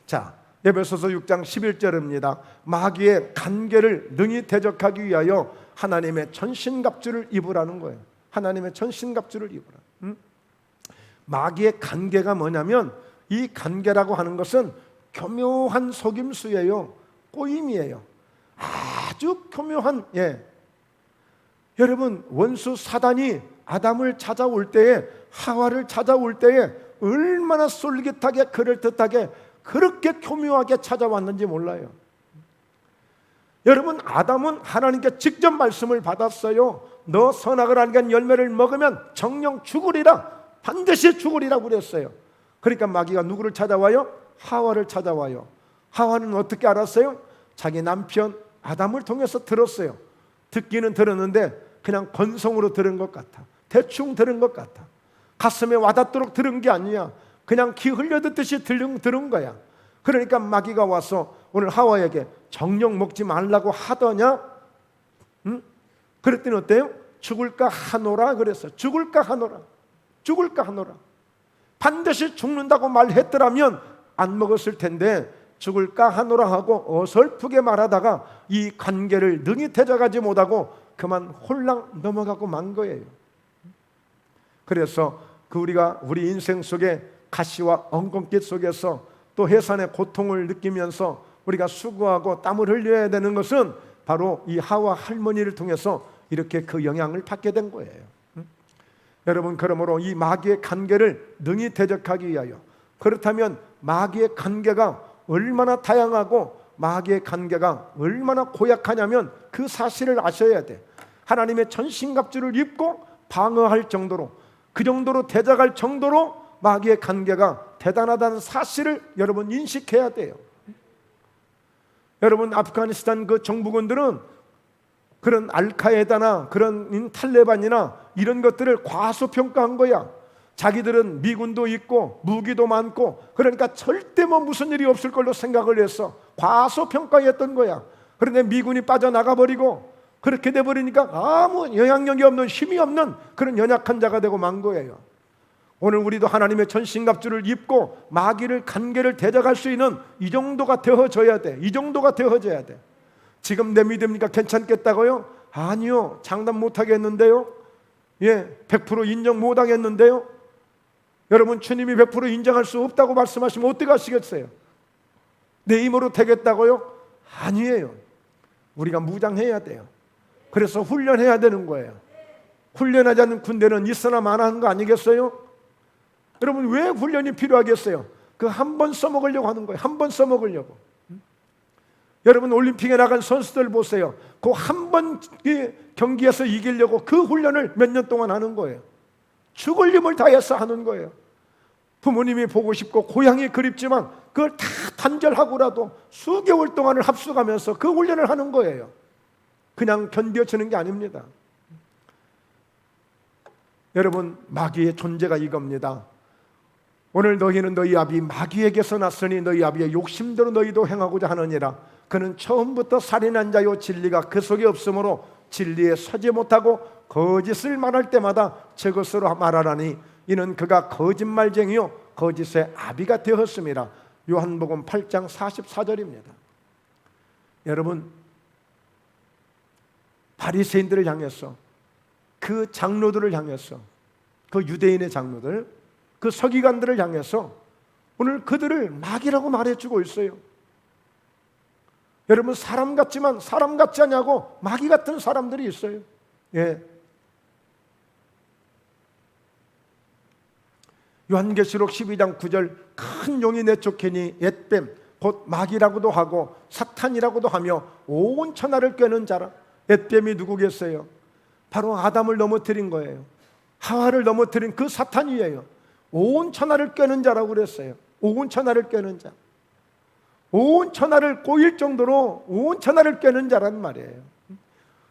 자, 에베소서 6장 11절입니다. 마귀의 간계를 능히 대적하기 위하여 하나님의 전신갑주를 입으라는 거예요. 하나님의 전신갑주를 입으라. 마귀의 간계가 뭐냐면 이 간계라고 하는 것은 교묘한 속임수예요. 꼬임이에요. 아주 교묘한. 예. 여러분, 원수 사단이 아담을 찾아올 때에, 하와를 찾아올 때에 얼마나 솔깃하게 그럴듯하게 그렇게 교묘하게 찾아왔는지 몰라요. 여러분, 아담은 하나님께 직접 말씀을 받았어요. 너 선악을 알게 열매를 먹으면 정령 죽으리라. 반드시 죽으리라고 그랬어요. 그러니까 마귀가 누구를 찾아와요? 하와를 찾아와요. 하와는 어떻게 알았어요? 자기 남편 아담을 통해서 들었어요. 듣기는 들었는데 그냥 건성으로 들은 것 같아. 대충 들은 것 같아. 가슴에 와닿도록 들은 게 아니야. 그냥 기 흘려듣듯이 들은 거야. 그러니까 마귀가 와서 오늘 하와에게 정령 먹지 말라고 하더냐? 그랬더니 어때요? 죽을까 하노라 그랬어요. 죽을까 하노라. 죽을까 하노라. 반드시 죽는다고 말했더라면 안 먹었을 텐데 죽을까 하노라 하고 어설프게 말하다가 이 관계를 능히 대적하지 못하고 그만 홀랑 넘어가고 만 거예요. 그래서 우리가 우리 인생 속에 가시와 엉겅빛 속에서 또 해산의 고통을 느끼면서 우리가 수고하고 땀을 흘려야 되는 것은 바로 이 하와 할머니를 통해서 이렇게 그 영향을 받게 된 거예요. 여러분, 그러므로 이 마귀의 간계를 능히 대적하기 위하여, 그렇다면 마귀의 간계가 얼마나 다양하고 마귀의 간계가 얼마나 고약하냐면 그 사실을 아셔야 돼. 하나님의 전신갑주를 입고 방어할 정도로, 그 정도로 대적할 정도로 마귀의 간계가 대단하다는 사실을 여러분 인식해야 돼요. 여러분, 아프가니스탄 그 정부군들은 그런 알카에다나 그런 탈레반이나 이런 것들을 과소평가한 거야. 자기들은 미군도 있고 무기도 많고 그러니까 절대 뭐 무슨 일이 없을 걸로 생각을 했어. 과소평가했던 거야. 그런데 미군이 빠져나가 버리고 그렇게 돼버리니까 아무 영향력이 없는, 힘이 없는 그런 연약한 자가 되고 만 거예요. 오늘 우리도 하나님의 전신갑주를 입고 마귀를 간계를 대적할 수 있는 이 정도가 되어져야 돼. 이 정도가 되어져야 돼. 지금 내 믿음이니까 괜찮겠다고요? 아니요, 장담 못하겠는데요. 예, 100% 인정 못하겠는데요. 여러분, 주님이 100% 인정할 수 없다고 말씀하시면 어떻게 하시겠어요? 내 힘으로 되겠다고요? 아니에요. 우리가 무장해야 돼요. 그래서 훈련해야 되는 거예요. 훈련하지 않는 군대는 있으나 마나한 거 아니겠어요? 여러분, 왜 훈련이 필요하겠어요? 그 한 번 써먹으려고 하는 거예요. 한 번 써먹으려고. 여러분, 올림픽에 나간 선수들 보세요. 그 한 번 경기에서 이기려고 그 훈련을 몇 년 동안 하는 거예요. 죽을 힘을 다해서 하는 거예요. 부모님이 보고 싶고 고향이 그립지만 그걸 다 단절하고라도 수개월 동안을 합숙하면서 그 훈련을 하는 거예요. 그냥 견뎌지는 게 아닙니다. 여러분, 마귀의 존재가 이겁니다. 오늘 너희는 너희 아비 마귀에게서 났으니 너희 아비의 욕심대로 너희도 행하고자 하느니라. 그는 처음부터 살인한 자요 진리가 그 속에 없으므로 진리에 서지 못하고 거짓을 말할 때마다 제 것으로 말하라니 이는 그가 거짓말쟁이요 거짓의 아비가 되었습니다. 요한복음 8장 44절입니다. 여러분, 바리새인들을 향해서, 그 장로들을 향해서, 그 유대인의 장로들, 그 서기관들을 향해서 오늘 그들을 마귀라고 말해주고 있어요. 여러분, 사람 같지만 사람 같지 않냐고 마귀 같은 사람들이 있어요. 예. 요한계시록 12장 9절 큰 용이 내쫓으니 앳뱀 곧 마귀라고도 하고 사탄이라고도 하며 온 천하를 꿰는 자라. 앳뱀이 누구겠어요? 바로 아담을 넘어뜨린 거예요. 하와를 넘어뜨린 그 사탄이에요. 온 천하를 꿰는 자라고 그랬어요. 온 천하를 꿰는 자. 온 천하를 꼬일 정도로 온 천하를 꿰는 자란 말이에요.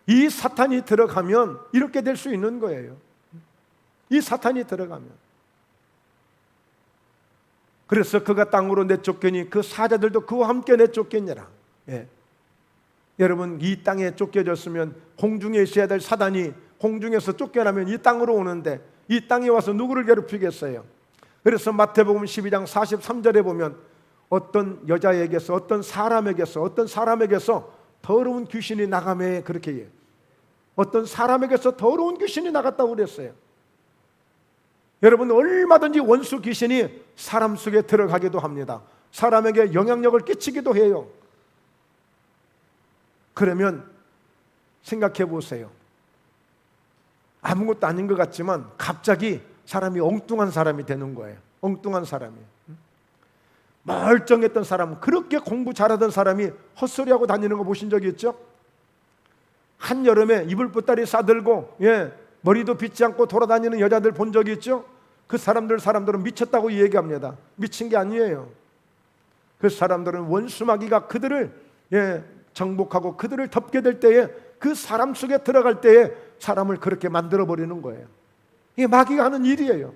이 사탄이 들어가면 이렇게 될 수 있는 거예요. 이 사탄이 들어가면. 그래서 그가 땅으로 내쫓기니 그 사자들도 그와 함께 내쫓겠느라. 예. 여러분, 이 땅에 쫓겨졌으면 공중에 있어야 될 사단이 공중에서 쫓겨나면 이 땅으로 오는데 이 땅에 와서 누구를 괴롭히겠어요? 그래서 마태복음 12장 43절에 보면 어떤 여자에게서 어떤 사람에게서 더러운 귀신이 나가매, 그렇게 해요. 어떤 사람에게서 더러운 귀신이 나갔다고 그랬어요. 여러분, 얼마든지 원수 귀신이 사람 속에 들어가기도 합니다. 사람에게 영향력을 끼치기도 해요. 그러면 생각해 보세요. 아무것도 아닌 것 같지만 갑자기 사람이 엉뚱한 사람이 되는 거예요. 엉뚱한 사람이. 멀쩡했던 사람, 그렇게 공부 잘하던 사람이 헛소리하고 다니는 거 보신 적이 있죠? 한여름에 이불 보따리 싸들고 머리도 빗지 않고 돌아다니는 여자들 본 적이 있죠? 그 사람들은 미쳤다고 얘기합니다. 미친 게 아니에요. 그 사람들은 원수마귀가 그들을 정복하고 그들을 덮게 될 때에, 그 사람 속에 들어갈 때에 사람을 그렇게 만들어 버리는 거예요. 이게 마귀가 하는 일이에요.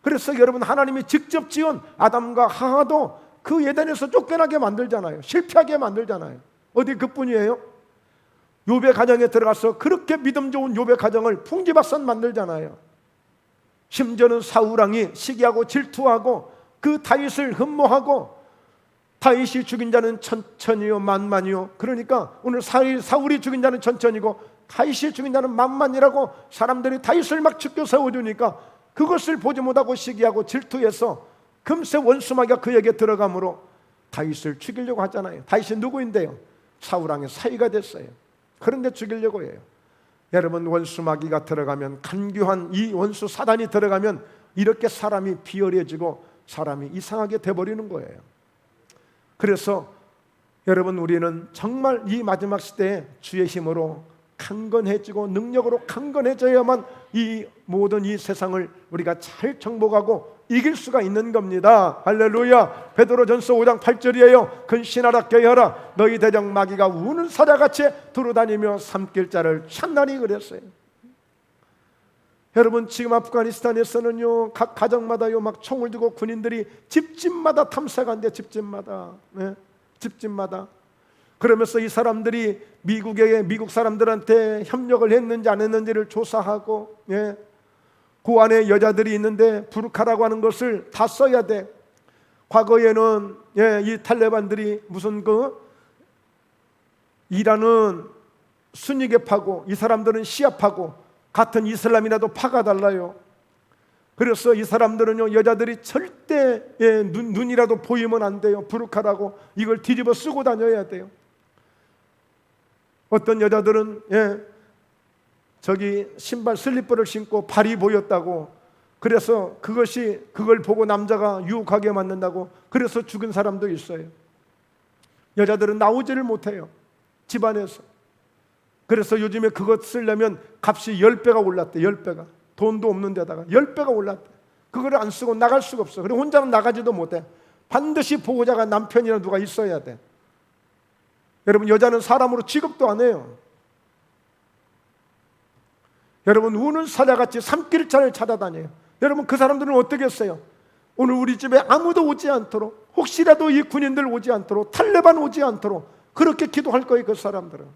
그래서 여러분, 하나님이 직접 지은 아담과 하와도 그 에덴에서 쫓겨나게 만들잖아요. 실패하게 만들잖아요. 어디 그뿐이에요? 욥의 가정에 들어가서 그렇게 믿음 좋은 욥의 가정을 풍지박산 만들잖아요. 심지어는 사울왕이 시기하고 질투하고 그 다윗을 흠모하고 다윗이 죽인 자는 천천이요 만만이요, 그러니까 오늘 사울이 죽인 자는 천천이고 다윗이 죽인 자는 만만이라고 사람들이 다윗을 막 죽여 세워주니까 그것을 보지 못하고 시기하고 질투해서 금세 원수마귀가 그에게 들어가므로 다윗을 죽이려고 하잖아요. 다윗이 누구인데요? 사울왕의 사위가 됐어요. 그런데 죽이려고 해요. 여러분, 원수마귀가 들어가면, 간교한 이 원수 사단이 들어가면 이렇게 사람이 비열해지고 사람이 이상하게 돼버리는 거예요. 그래서 여러분, 우리는 정말 이 마지막 시대에 주의 힘으로 강건해지고 능력으로 강건해져야만 이 모든 이 세상을 우리가 잘 정복하고 이길 수가 있는 겁니다. 할렐루야. 베드로전서 5장 8절이에요. 근신하라 깨어라, 너희 대적 마귀가 우는 사자같이 두루다니며 삼킬 자를 찾나니 그랬어요. 여러분, 지금 아프가니스탄에서는요, 각 가정마다요 막 총을 들고 군인들이 집집마다 탐색한대. 집집마다. 집집마다. 그러면서 이 사람들이 미국 사람들한테 협력을 했는지 안 했는지를 조사하고, 그 안에 여자들이 있는데 부르카라고 하는 것을 다 써야 돼. 과거에는 이 탈레반들이 무슨 이란은 순위계파고 이 사람들은 시아파고 같은 이슬람이라도 파가 달라요. 그래서 이 사람들은요, 여자들이 절대 눈이라도 보이면 안 돼요. 부르카라고 이걸 뒤집어 쓰고 다녀야 돼요. 어떤 여자들은 저기 신발 슬리퍼를 신고 발이 보였다고, 그래서 그걸 보고 남자가 유혹하게 만든다고 그래서 죽은 사람도 있어요. 여자들은 나오지를 못해요, 집안에서. 그래서 요즘에 그것 쓰려면 값이 10배가 올랐대. 10배가. 돈도 없는 데다가 10배가 올랐대. 그거를 안 쓰고 나갈 수가 없어. 그리고 혼자는 나가지도 못해. 반드시 보호자가 남편이나 누가 있어야 돼. 여러분, 여자는 사람으로 취급도 안 해요. 여러분 우는 사자같이 산길자를 찾아다녀요. 여러분 그 사람들은 어떻게 했어요? 오늘 우리 집에 아무도 오지 않도록, 혹시라도 이 군인들 오지 않도록, 탈레반 오지 않도록 그렇게 기도할 거예요. 그 사람들은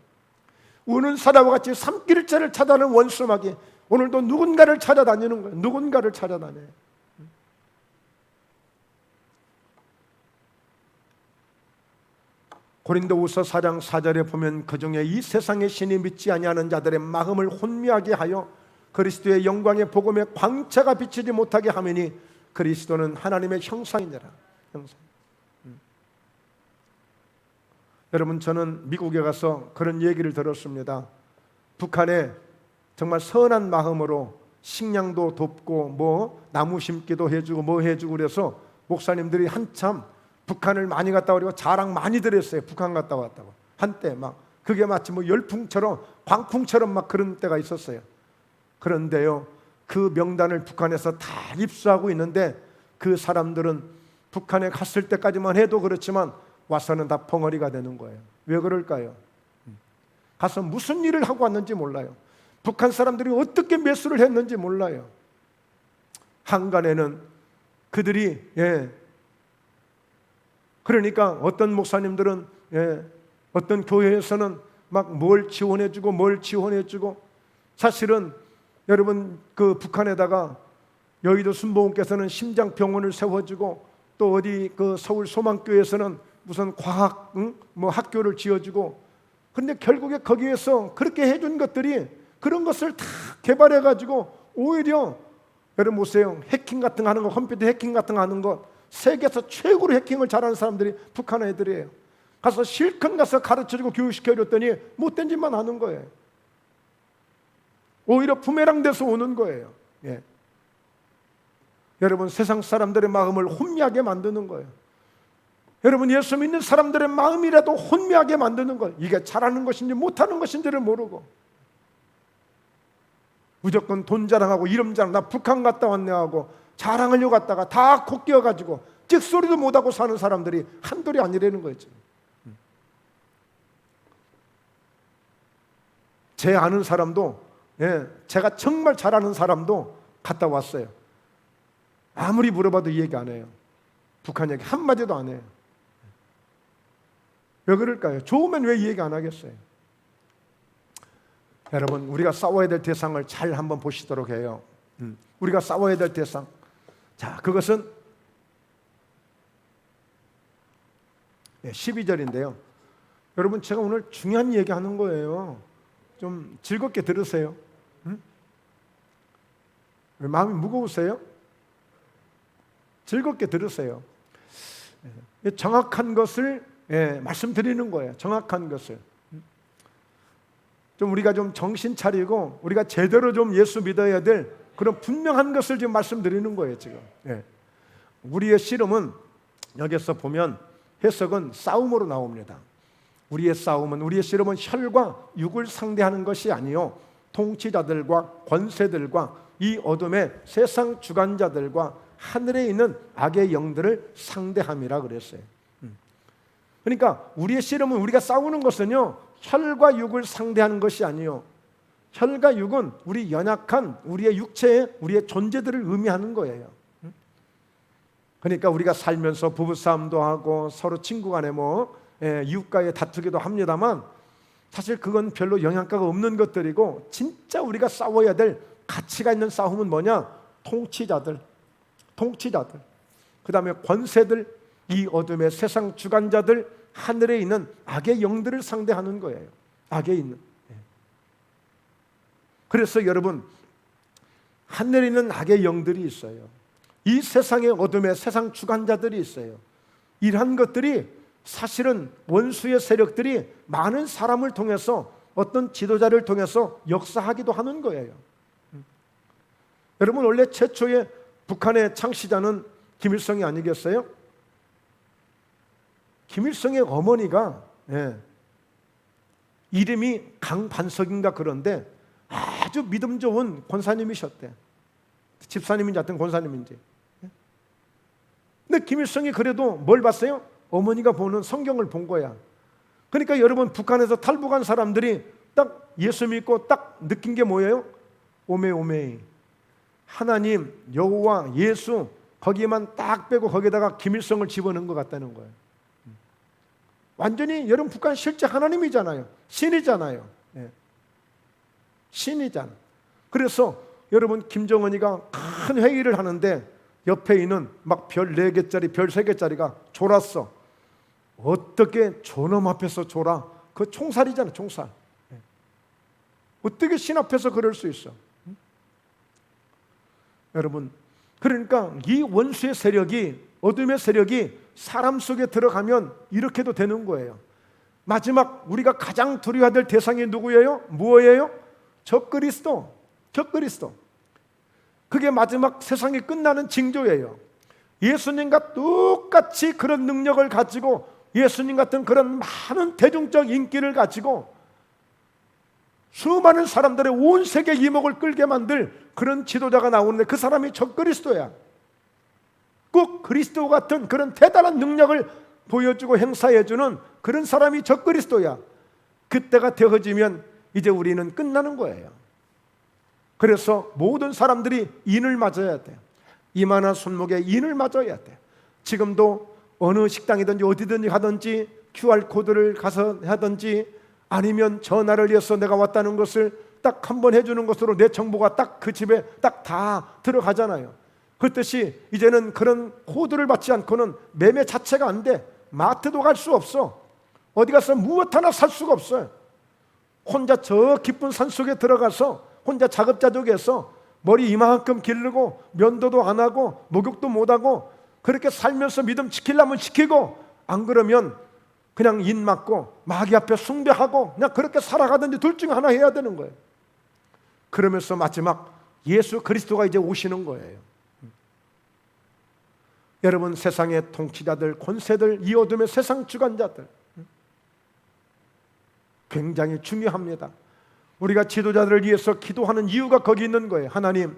우는 사자와 같이 산길자를 찾아다니는 원수마귀, 오늘도 누군가를 찾아다니는 거예요. 누군가를 찾아다녀요. 고린도후서 4장 4절에 보면 그중에 이 세상의 신이 믿지 아니하는 자들의 마음을 혼미하게 하여 그리스도의 영광의 복음에 광채가 비치지 못하게 하매니 그리스도는 하나님의 형상이니라. 형상. 여러분 저는 미국에 가서 그런 얘기를 들었습니다. 북한에 정말 선한 마음으로 식량도 돕고 뭐 나무 심기도 해주고 뭐 해주고 그래서 목사님들이 한참 북한을 많이 갔다 오려고 자랑 많이들 했어요. 북한 갔다 왔다고. 한때 막 그게 마치 뭐 열풍처럼 광풍처럼 막 그런 때가 있었어요. 그런데요, 그 명단을 북한에서 다 입수하고 있는데 그 사람들은 북한에 갔을 때까지만 해도 그렇지만 와서는 다 벙어리가 되는 거예요. 왜 그럴까요? 가서 무슨 일을 하고 왔는지 몰라요. 북한 사람들이 어떻게 매수를 했는지 몰라요. 한간에는 그들이 그러니까 어떤 목사님들은 어떤 교회에서는 막 뭘 지원해주고 뭘 지원해주고, 사실은 여러분 그 북한에다가 여의도 순복음께서는 심장병원을 세워주고 또 어디 그 서울 소망교회에서는 무슨 과학 뭐 학교를 지어주고, 그런데 결국에 거기에서 그렇게 해준 것들이 그런 것을 다 개발해가지고 오히려 여러분 보세요. 해킹 같은 거 하는 거, 컴퓨터 해킹 같은 거 하는 거 세계에서 최고로 해킹을 잘하는 사람들이 북한 애들이에요. 가서 실컷 가서 가르쳐주고 교육시켜줬더니 못된 짓만 하는 거예요. 오히려 부메랑 돼서 오는 거예요. 여러분 세상 사람들의 마음을 혼미하게 만드는 거예요. 여러분 예수 믿는 사람들의 마음이라도 혼미하게 만드는 거예요. 이게 잘하는 것인지 못하는 것인지를 모르고 무조건 돈 자랑하고 이름 자랑, 나 북한 갔다 왔네 하고 자랑하려고 갔다가 다 콧끼어가지고 찍소리도 못하고 사는 사람들이 한둘이 아니라는 거였죠. 제 아는 사람도, 제가 정말 잘 아는 사람도 갔다 왔어요. 아무리 물어봐도 이 얘기 안 해요. 북한 얘기 한마디도 안 해요. 왜 그럴까요? 좋으면 왜 이 얘기 안 하겠어요? 여러분 우리가 싸워야 될 대상을 잘 한번 보시도록 해요. 우리가 싸워야 될 대상, 자 그것은 12절인데요 여러분 제가 오늘 중요한 얘기 하는 거예요. 좀 즐겁게 들으세요. 왜 마음이 무거우세요? 즐겁게 들으세요. 정확한 것을 말씀드리는 거예요. 정확한 것을 좀 우리가 좀 정신 차리고 우리가 제대로 좀 예수 믿어야 될 그런 분명한 것을 지금 말씀드리는 거예요. 지금 우리의 씨름은 여기서 보면 해석은 싸움으로 나옵니다. 우리의 싸움은, 우리의 씨름은 혈과 육을 상대하는 것이 아니요 통치자들과 권세들과 이 어둠의 세상 주관자들과 하늘에 있는 악의 영들을 상대함이라 그랬어요. 그러니까 우리의 씨름은, 우리가 싸우는 것은요 혈과 육을 상대하는 것이 아니요, 혈과 육은 우리 연약한 우리의 육체의 우리의 존재들을 의미하는 거예요. 그러니까 우리가 살면서 부부싸움도 하고 서로 친구 간에 이웃과의 다투기도 합니다만 사실 그건 별로 영향가가 없는 것들이고, 진짜 우리가 싸워야 될 가치가 있는 싸움은 뭐냐? 통치자들, 그 다음에 권세들, 이 어둠의 세상 주관자들, 하늘에 있는 악의 영들을 상대하는 거예요. 악에 있는. 그래서 여러분 하늘에 있는 악의 영들이 있어요. 이 세상의 어둠의 세상 주관자들이 있어요. 이러한 것들이 사실은 원수의 세력들이 많은 사람을 통해서, 어떤 지도자를 통해서 역사하기도 하는 거예요. 여러분 원래 최초의 북한의 창시자는 김일성이 아니겠어요? 김일성의 어머니가 이름이 강반석인가 그런데 아주 믿음 좋은 권사님이셨대. 집사님인지 하여튼 권사님인지. 근데 김일성이 그래도 뭘 봤어요? 어머니가 보는 성경을 본 거야. 그러니까 여러분 북한에서 탈북한 사람들이 딱 예수 믿고 딱 느낀 게 뭐예요? 오메오메. 하나님, 여호와, 예수 거기에만 딱 빼고 거기다가 김일성을 집어넣은 것 같다는 거예요. 완전히 여러분 북한 실제 하나님이잖아요. 신이잖아요. 예. 신이잖아. 그래서 여러분 김정은이가 큰 회의를 하는데 옆에 있는 막 별 4개짜리 별 3개짜리가 졸았어. 어떻게 저놈 앞에서 졸아? 그 총살이잖아, 총살. 예. 어떻게 신 앞에서 그럴 수 있어? 여러분, 그러니까 이 원수의 세력이, 어둠의 세력이 사람 속에 들어가면 이렇게도 되는 거예요. 마지막 우리가 가장 두려워야 될 대상이 누구예요? 무엇이에요? 적그리스도. 적그리스도. 그게 마지막 세상이 끝나는 징조예요. 예수님과 똑같이 그런 능력을 가지고 예수님 같은 그런 많은 대중적 인기를 가지고 수많은 사람들의 온 세계 이목을 끌게 만들 그런 지도자가 나오는데 그 사람이 적그리스도야. 꼭 그리스도 같은 그런 대단한 능력을 보여주고 행사해주는 그런 사람이 적그리스도야. 그때가 되어지면 이제 우리는 끝나는 거예요. 그래서 모든 사람들이 인을 맞아야 돼. 이마나 손목에 인을 맞아야 돼. 지금도 어느 식당이든지 어디든지 가든지 QR코드를 가서 하든지 아니면 전화를 해서 내가 왔다는 것을 딱 한 번 해주는 것으로 내 정보가 딱 그 집에 딱 다 들어가잖아요. 그렇듯이 이제는 그런 코드를 받지 않고는 매매 자체가 안 돼. 마트도 갈 수 없어. 어디 가서 무엇 하나 살 수가 없어요. 혼자 저 깊은 산속에 들어가서 혼자 자급자족해서 머리 이만큼 기르고 면도도 안 하고 목욕도 못 하고 그렇게 살면서 믿음 지키려면 지키고 안 그러면 그냥 인 맞고 마귀 앞에 숭배하고 그냥 그렇게 살아가든지 둘 중 하나 해야 되는 거예요. 그러면서 마지막 예수 그리스도가 이제 오시는 거예요. 여러분, 세상의 통치자들, 권세들, 이 어둠의 세상 주관자들 굉장히 중요합니다. 우리가 지도자들을 위해서 기도하는 이유가 거기 있는 거예요. 하나님,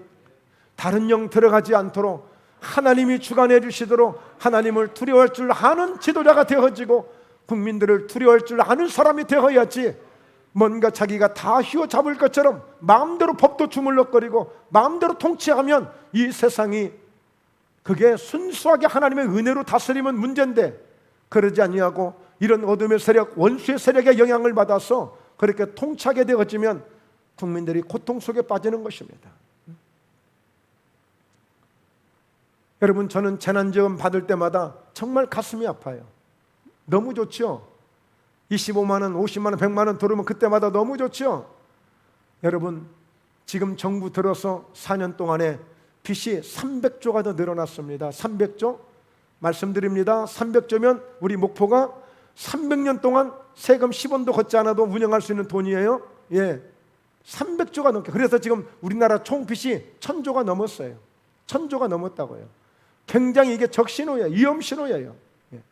다른 영 들어가지 않도록 하나님이 주관해 주시도록 하나님을 두려워할 줄 아는 지도자가 되어지고 국민들을 두려워할 줄 아는 사람이 되어야지 뭔가 자기가 다 휘어잡을 것처럼 마음대로 법도 주물럭거리고 마음대로 통치하면 이 세상이 그게 순수하게 하나님의 은혜로 다스리면 문제인데 그러지 아니하고 이런 어둠의 세력, 원수의 세력에 영향을 받아서 그렇게 통치하게 되어지면 국민들이 고통 속에 빠지는 것입니다. 여러분, 저는 재난지원 받을 때마다 정말 가슴이 아파요. 너무 좋죠? 25만 원, 50만 원, 100만 원 들어오면 그때마다 너무 좋죠? 여러분, 지금 정부 들어서 4년 동안에 빚이 300조가 더 늘어났습니다. 300조? 말씀드립니다. 300조면 우리 목포가 300년 동안 세금 10원도 걷지 않아도 운영할 수 있는 돈이에요. 예, 300조가 넘게. 그래서 지금 우리나라 총 빚이 1000조가 넘었어요. 1000조가 넘었다고요. 굉장히 이게 적신호예요. 위험신호예요. 예.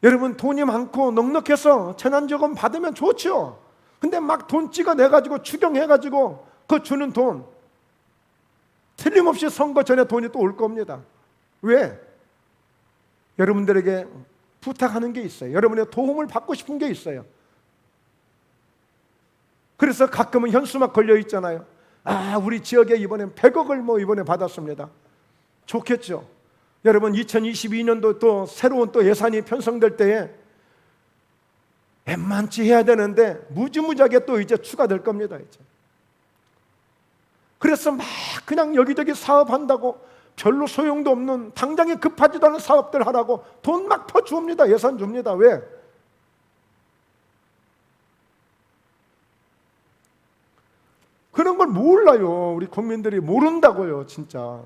여러분, 돈이 많고 넉넉해서 재난지원금 받으면 좋죠. 근데 막 돈 찍어내가지고 추경해가지고 그 주는 돈 틀림없이 선거 전에 돈이 또 올 겁니다. 왜? 여러분들에게 부탁하는 게 있어요. 여러분의 도움을 받고 싶은 게 있어요. 그래서 가끔은 현수막 걸려 있잖아요. 아, 우리 지역에 이번엔 100억을 이번에 받았습니다. 좋겠죠. 여러분, 2022년도 또 새로운 또 예산이 편성될 때에 웬만치 해야 되는데 무지무지하게 또 이제 추가될 겁니다. 이제. 그래서 막 그냥 여기저기 사업한다고 별로 소용도 없는 당장에 급하지도 않은 사업들 하라고 돈 막 퍼주옵니다. 예산 줍니다. 왜? 그런 걸 몰라요. 우리 국민들이 모른다고요. 진짜.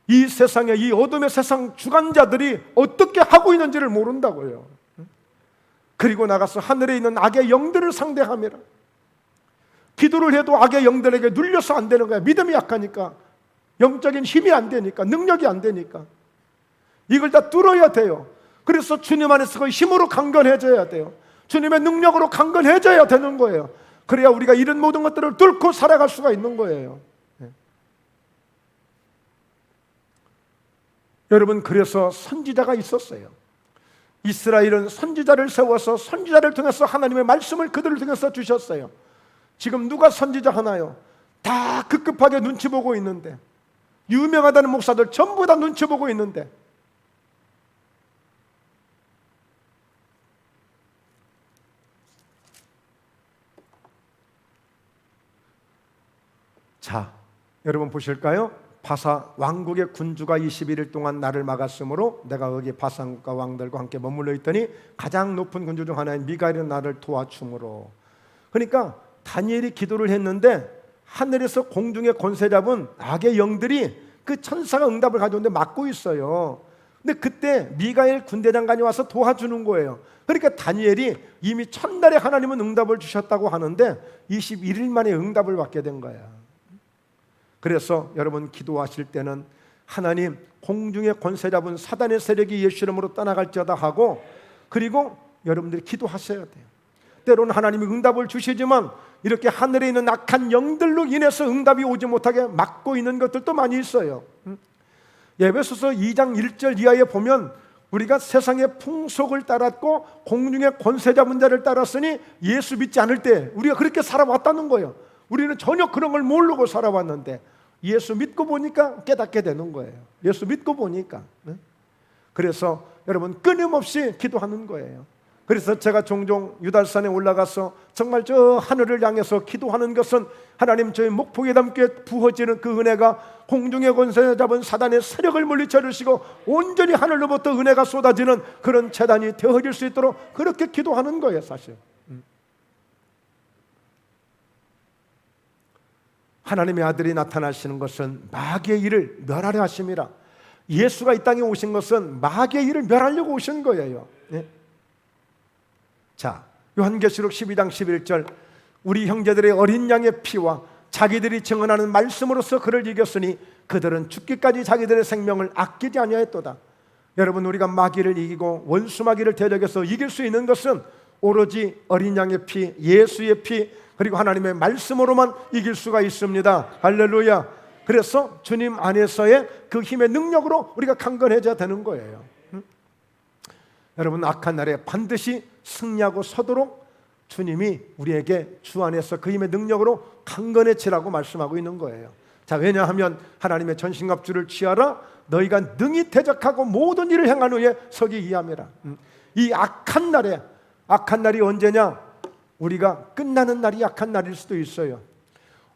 이 세상에, 이 어둠의 세상 주관자들이 어떻게 하고 있는지를 모른다고요. 그리고 나가서 하늘에 있는 악의 영들을 상대하며 기도를 해도 악의 영들에게 눌려서 안 되는 거야. 믿음이 약하니까, 영적인 힘이 안 되니까, 능력이 안 되니까. 이걸 다 뚫어야 돼요. 그래서 주님 안에서 그 힘으로 강건해져야 돼요. 주님의 능력으로 강건해져야 되는 거예요. 그래야 우리가 이런 모든 것들을 뚫고 살아갈 수가 있는 거예요. 네. 여러분, 그래서 선지자가 있었어요. 이스라엘은 선지자를 세워서 선지자를 통해서 하나님의 말씀을 그들을 통해서 주셨어요. 지금 누가 선지자 하나요? 다 급급하게 눈치 보고 있는데, 유명하다는 목사들 전부 다 눈치 보고 있는데, 자, 여러분 보실까요? 바사 왕국의 군주가 21일 동안 나를 막았으므로 내가 거기 바산국가 왕들과 함께 머물러 있더니 가장 높은 군주 중 하나인 미가엘이 나를 도와줌으로. 그러니까 다니엘이 기도를 했는데 하늘에서 공중의 권세 잡은 악의 영들이 그 천사가 응답을 가져오는데 막고 있어요. 근데 그때 미가엘 군대장관이 와서 도와주는 거예요. 그러니까 다니엘이 이미 첫날에 하나님은 응답을 주셨다고 하는데 21일 만에 응답을 받게 된 거야. 그래서 여러분 기도하실 때는 하나님, 공중의 권세 잡은 사단의 세력이 예수 이름으로 떠나갈지어다 하고, 그리고 여러분들이 기도하셔야 돼요. 때로는 하나님이 응답을 주시지만 이렇게 하늘에 있는 악한 영들로 인해서 응답이 오지 못하게 막고 있는 것들도 많이 있어요. 에베소서 2장 1절 이하에 보면 우리가 세상의 풍속을 따랐고 공중의 권세 잡은 자를 따랐으니 예수 믿지 않을 때 우리가 그렇게 살아왔다는 거예요. 우리는 전혀 그런 걸 모르고 살아왔는데 예수 믿고 보니까 깨닫게 되는 거예요. 예수 믿고 보니까. 그래서 여러분 끊임없이 기도하는 거예요. 그래서 제가 종종 유달산에 올라가서 정말 저 하늘을 향해서 기도하는 것은 하나님, 저희 목포에 담게 부어지는 그 은혜가 공중의 권세 잡은 사단의 세력을 물리쳐 주시고 온전히 하늘로부터 은혜가 쏟아지는 그런 재단이 되어질 수 있도록 그렇게 기도하는 거예요, 사실. 하나님의 아들이 나타나시는 것은 마귀의 일을 멸하려 하심이라. 예수가 이 땅에 오신 것은 마귀의 일을 멸하려고 오신 거예요. 네? 자, 요한계시록 12장 11절, 우리 형제들의 어린 양의 피와 자기들이 증언하는 말씀으로서 그를 이겼으니 그들은 죽기까지 자기들의 생명을 아끼지 아니하였도다. 여러분, 우리가 마귀를 이기고 원수 마귀를 대적해서 이길 수 있는 것은 오로지 어린 양의 피, 예수의 피, 그리고 하나님의 말씀으로만 이길 수가 있습니다. 할렐루야. 그래서 주님 안에서의 그 힘의 능력으로 우리가 강건해져야 되는 거예요. 여러분, 악한 날에 반드시 승리하고 서도록 주님이 우리에게 주 안에서 그 힘의 능력으로 강건해지라고 말씀하고 있는 거예요. 자, 왜냐하면 하나님의 전신갑주를 취하라. 너희가 능히 대적하고 모든 일을 행한 후에 서기 이함이라. 이 악한 날이 언제냐? 우리가 끝나는 날이 악한 날일 수도 있어요.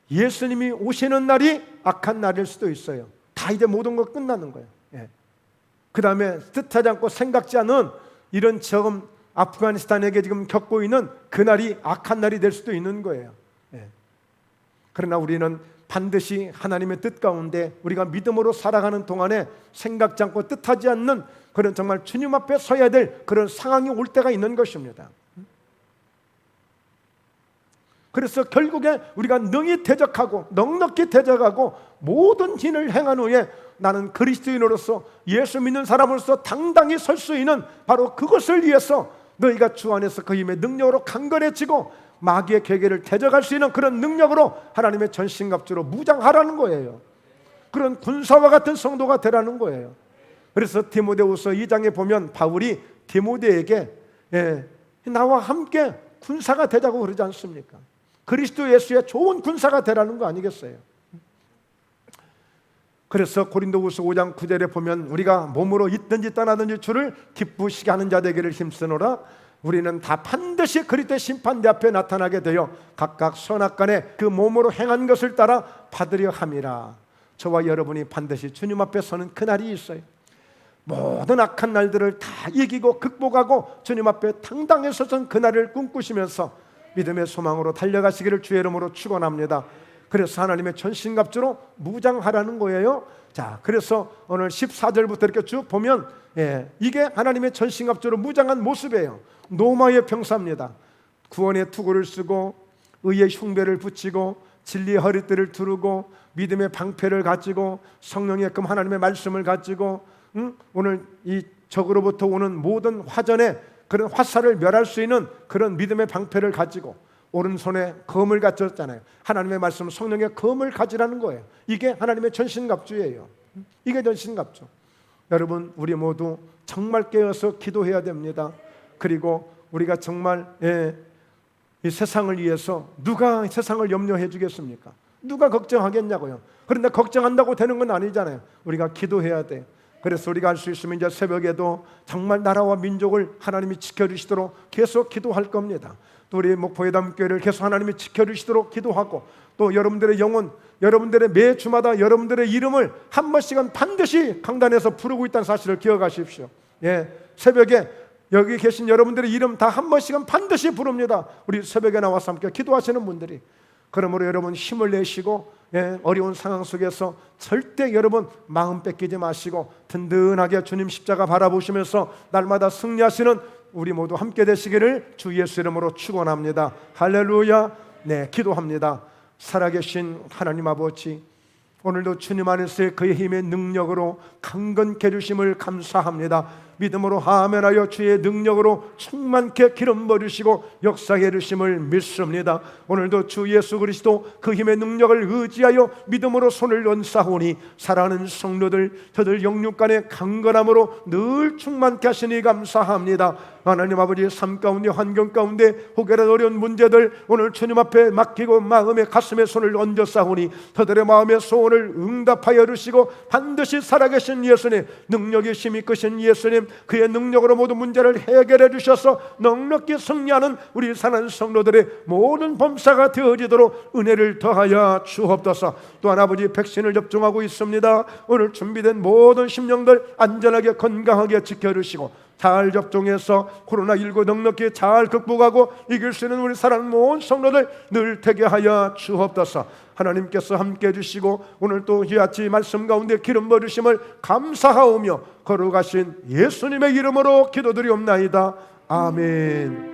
예수님이 오시는 날이 악한 날일 수도 있어요. 다 이제 모든 거 끝나는 거예요. 예. 그 다음에 뜻하지 않고 생각지 않은 이런 지금 아프가니스탄에게 지금 겪고 있는 그 날이 악한 날이 될 수도 있는 거예요. 예. 그러나 우리는 반드시 하나님의 뜻 가운데 우리가 믿음으로 살아가는 동안에 생각지 않고 뜻하지 않는 그런 정말 주님 앞에 서야 될 그런 상황이 올 때가 있는 것입니다. 그래서 결국에 우리가 능히 대적하고 넉넉히 대적하고 모든 진을 행한 후에 나는 그리스도인으로서 예수 믿는 사람으로서 당당히 설 수 있는 바로 그것을 위해서 너희가 주 안에서 그 힘의 능력으로 강건해지고 마귀의 계계를 대적할 수 있는 그런 능력으로 하나님의 전신갑주로 무장하라는 거예요. 그런 군사와 같은 성도가 되라는 거예요. 그래서 디모데후서 2장에 보면 바울이 디모데에게 나와 함께 군사가 되자고 그러지 않습니까? 그리스도 예수의 좋은 군사가 되라는 거 아니겠어요? 그래서 고린도후서 5장 9절에 보면 우리가 몸으로 있든지 떠나든지 주를 기쁘시게 하는 자 되기를 힘쓰노라. 우리는 다 반드시 그리스도의 심판대 앞에 나타나게 되어 각각 선악간에 그 몸으로 행한 것을 따라 받으려 함이라. 저와 여러분이 반드시 주님 앞에 서는 그날이 있어요. 모든 악한 날들을 다 이기고 극복하고 주님 앞에 당당히 서선 그날을 꿈꾸시면서 믿음의 소망으로 달려가시기를 주의 이름으로 축원합니다. 그래서 하나님의 전신갑주로 무장하라는 거예요. 자, 그래서 오늘 14절부터 이렇게 쭉 보면 이게 하나님의 전신갑주로 무장한 모습이에요. 노마의 병사입니다. 구원의 투구를 쓰고 의의 흉배를 붙이고 진리의 허리띠를 두르고 믿음의 방패를 가지고 성령의 금 하나님의 말씀을 가지고 오늘 이 적으로부터 오는 모든 화전에 그런 화살을 멸할 수 있는 그런 믿음의 방패를 가지고 오른손에 검을 가졌잖아요. 하나님의 말씀, 성령의 검을 가지라는 거예요. 이게 하나님의 전신갑주예요. 이게 전신갑주. 여러분, 우리 모두 정말 깨어서 기도해야 됩니다. 그리고 우리가 정말 이 세상을 위해서 누가 세상을 염려해 주겠습니까? 누가 걱정하겠냐고요. 그런데 걱정한다고 되는 건 아니잖아요. 우리가 기도해야 돼요. 그래서 우리가 할 수 있으면 이제 새벽에도 정말 나라와 민족을 하나님이 지켜주시도록 계속 기도할 겁니다. 또 우리 목포회담교회를 계속 하나님이 지켜주시도록 기도하고, 또 여러분들의 영혼, 여러분들의 매 주마다 여러분들의 이름을 한 번씩은 반드시 강단에서 부르고 있다는 사실을 기억하십시오. 새벽에 여기 계신 여러분들의 이름 다 한 번씩은 반드시 부릅니다. 우리 새벽에 나와서 함께 기도하시는 분들이. 그러므로 여러분 힘을 내시고, 어려운 상황 속에서 절대 여러분 마음 뺏기지 마시고 든든하게 주님 십자가 바라보시면서 날마다 승리하시는 우리 모두 함께 되시기를 주 예수 이름으로 축원합니다. 할렐루야. 기도합니다. 살아계신 하나님 아버지, 오늘도 주님 안에서의 그의 힘의 능력으로 강건케 해주심을 감사합니다. 믿음으로 아멘하여 주의 능력으로 충만케 기름 버리시고 역사해 주심을 믿습니다. 오늘도 주 예수 그리스도 그 힘의 능력을 의지하여 믿음으로 손을 얹사오니 사랑하는 성도들, 저들 영육간의 강건함으로 늘 충만케 하시니 감사합니다. 하나님 아버지, 삶 가운데 환경 가운데 혹여라도 어려운 문제들 오늘 주님 앞에 맡기고 마음에 가슴에 손을 얹어 싸우니 저들의 마음의 소원을 응답하여 주시고 반드시 살아계신 예수님, 능력이 힘이 크신 예수님, 그의 능력으로 모든 문제를 해결해 주셔서 넉넉히 승리하는 우리 사는 성도들의 모든 범사가 되어지도록 은혜를 더하여 주옵소서. 또한 아버지, 백신을 접종하고 있습니다. 오늘 준비된 모든 심령들 안전하게 건강하게 지켜주시고 잘 접종해서 코로나19 넉넉히 잘 극복하고 이길 수 있는 우리 사랑하는 모든 성도들 늘 되게 하여 주옵소서. 하나님께서 함께 해주시고 오늘 또 이 아침 말씀 가운데 기름 부으심을 감사하오며 거룩하신 예수님의 이름으로 기도드리옵나이다. 아멘.